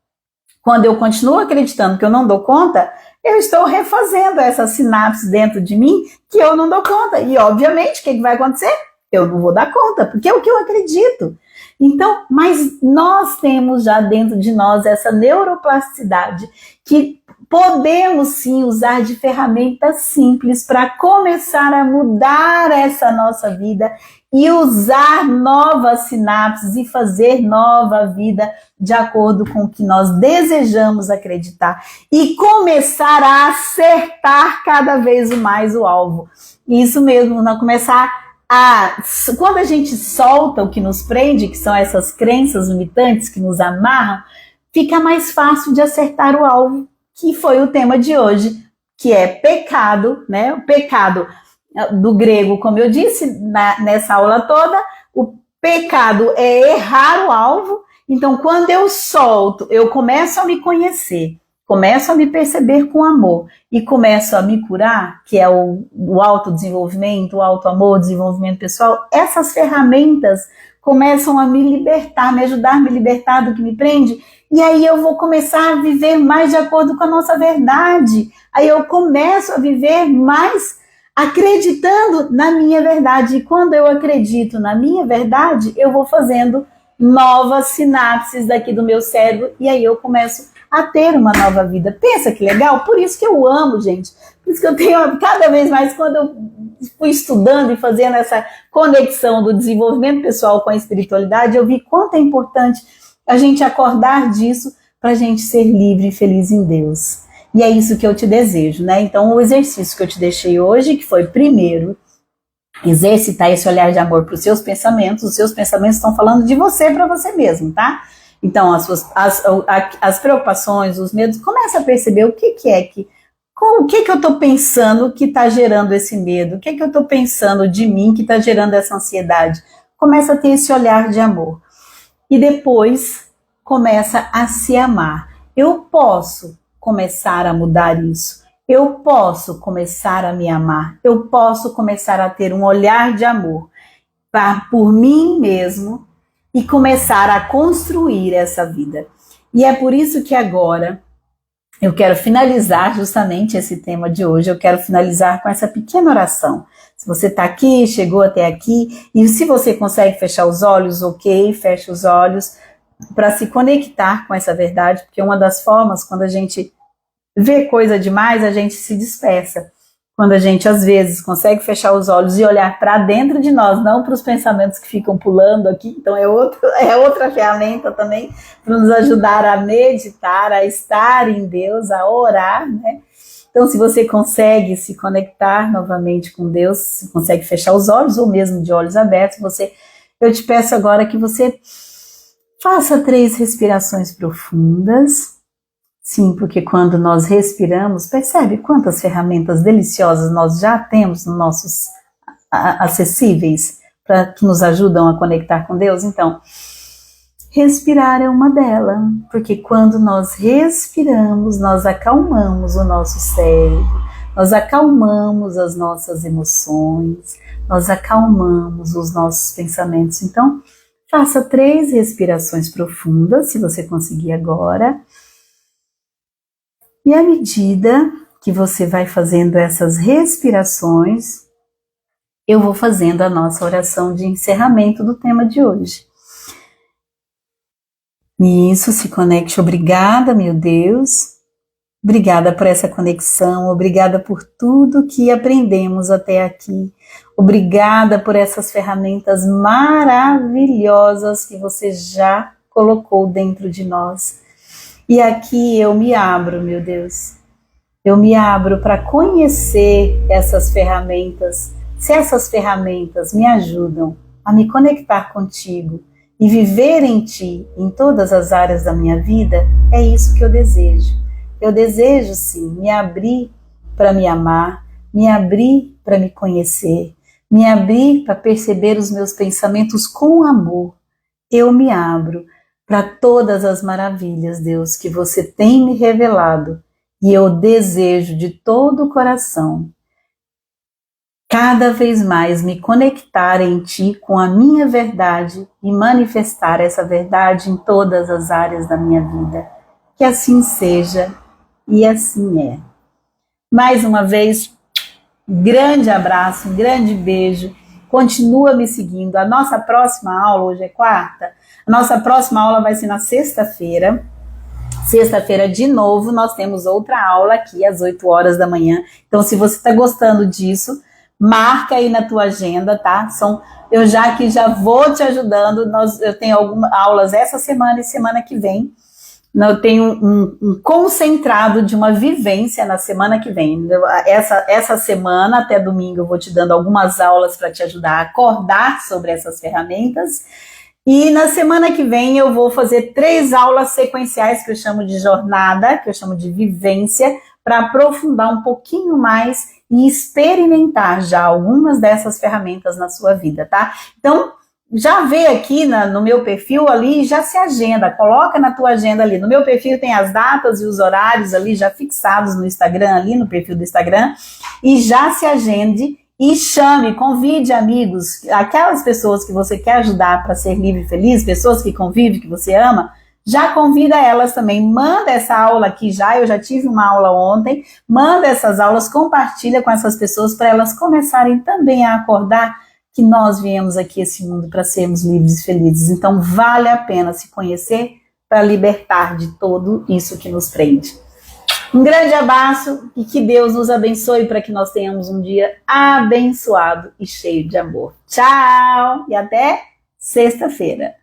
[SPEAKER 1] Quando eu continuo acreditando que eu não dou conta, eu estou refazendo essa sinapse dentro de mim que eu não dou conta. E, obviamente, o que vai acontecer? Eu não vou dar conta, porque é o que eu acredito. Então, mas nós temos já dentro de nós essa neuroplasticidade que podemos sim usar de ferramentas simples para começar a mudar essa nossa vida e usar novas sinapses e fazer nova vida de acordo com o que nós desejamos acreditar e começar a acertar cada vez mais o alvo. Isso mesmo, não começar quando a gente solta o que nos prende, que são essas crenças limitantes que nos amarram, fica mais fácil de acertar o alvo, que foi o tema de hoje, que é pecado, né? O pecado do grego, como eu disse nessa aula toda, o pecado é errar o alvo. Então, quando eu solto, eu começo a me conhecer, começo a me perceber com amor e começo a me curar, que é o autodesenvolvimento, o autoamor, o desenvolvimento pessoal, essas ferramentas começam a me libertar, me ajudar a me libertar do que me prende, e aí eu vou começar a viver mais de acordo com a nossa verdade. Aí eu começo a viver mais acreditando na minha verdade. E quando eu acredito na minha verdade, eu vou fazendo novas sinapses daqui do meu cérebro, e aí eu começo a ter uma nova vida. Pensa que legal? Por isso que eu amo, gente. Por isso que eu tenho cada vez mais, quando eu fui estudando e fazendo essa conexão do desenvolvimento pessoal com a espiritualidade, eu vi quanto é importante a gente acordar disso para a gente ser livre e feliz em Deus. E é isso que eu te desejo, né? Então, o exercício que eu te deixei hoje, que foi primeiro exercitar esse olhar de amor para os seus pensamentos estão falando de você para você mesmo, tá? Então, as preocupações, os medos, começa a perceber o que eu estou pensando que está gerando esse medo, o que eu estou pensando de mim que está gerando essa ansiedade. Começa a ter esse olhar de amor. E depois começa a se amar. Eu posso começar a mudar isso. Eu posso começar a me amar. Eu posso começar a ter um olhar de amor por mim mesmo e começar a construir essa vida. E é por isso que agora eu quero finalizar justamente esse tema de hoje. Eu quero finalizar com essa pequena oração. Se você está aqui, chegou até aqui, e se você consegue fechar os olhos, ok, fecha os olhos, para se conectar com essa verdade, porque uma das formas, quando a gente vê coisa demais, a gente se dispersa. Quando a gente, às vezes, consegue fechar os olhos e olhar para dentro de nós, não para os pensamentos que ficam pulando aqui, então é outra ferramenta também para nos ajudar a meditar, a estar em Deus, a orar, né? Então, se você consegue se conectar novamente com Deus, se consegue fechar os olhos, ou mesmo de olhos abertos, eu te peço agora que você faça 3 respirações profundas. Sim, porque quando nós respiramos, percebe quantas ferramentas deliciosas nós já temos nos nossos acessíveis, que nos ajudam a conectar com Deus? Então, respirar é uma delas, porque quando nós respiramos, nós acalmamos o nosso cérebro, nós acalmamos as nossas emoções, nós acalmamos os nossos pensamentos. Então, faça 3 respirações profundas, se você conseguir agora. E à medida que você vai fazendo essas respirações, eu vou fazendo a nossa oração de encerramento do tema de hoje. E isso, se conecte. Obrigada, meu Deus. Obrigada por essa conexão. Obrigada por tudo que aprendemos até aqui. Obrigada por essas ferramentas maravilhosas que você já colocou dentro de nós. E aqui eu me abro, meu Deus. Eu me abro para conhecer essas ferramentas. Se essas ferramentas me ajudam a me conectar contigo e viver em ti, em todas as áreas da minha vida, é isso que eu desejo. Eu desejo, sim, me abrir para me amar, me abrir para me conhecer, me abrir para perceber os meus pensamentos com amor. Eu me abro para todas as maravilhas, Deus, que você tem me revelado, e eu desejo de todo o coração cada vez mais me conectar em Ti com a minha verdade e manifestar essa verdade em todas as áreas da minha vida. Que assim seja e assim é. Mais uma vez, grande abraço, um grande beijo. Continua me seguindo. A nossa próxima aula, hoje é quarta, a nossa próxima aula vai ser na sexta-feira. Sexta-feira, de novo, nós temos outra aula aqui às 8 horas da manhã. Então, se você está gostando disso, marca aí na tua agenda, tá? Eu já vou te ajudando. Eu tenho algumas aulas essa semana e semana que vem. Eu tenho um concentrado de uma vivência na semana que vem. Essa semana, até domingo, eu vou te dando algumas aulas para te ajudar a acordar sobre essas ferramentas. E na semana que vem eu vou fazer 3 aulas sequenciais que eu chamo de jornada, que eu chamo de vivência, para aprofundar um pouquinho mais e experimentar já algumas dessas ferramentas na sua vida, tá? Então, já vê aqui no meu perfil ali, já se agenda, coloca na tua agenda ali. No meu perfil tem as datas e os horários ali já fixados no Instagram, ali no perfil do Instagram, e já se agende e chame, convide amigos, aquelas pessoas que você quer ajudar para ser livre e feliz, pessoas que convivem, que você ama, já convida elas também, manda essa aula aqui eu já tive uma aula ontem, manda essas aulas, compartilha com essas pessoas para elas começarem também a acordar que nós viemos aqui a esse mundo para sermos livres e felizes. Então vale a pena se conhecer para libertar de tudo isso que nos prende. Um grande abraço e que Deus nos abençoe para que nós tenhamos um dia abençoado e cheio de amor. Tchau e até sexta-feira.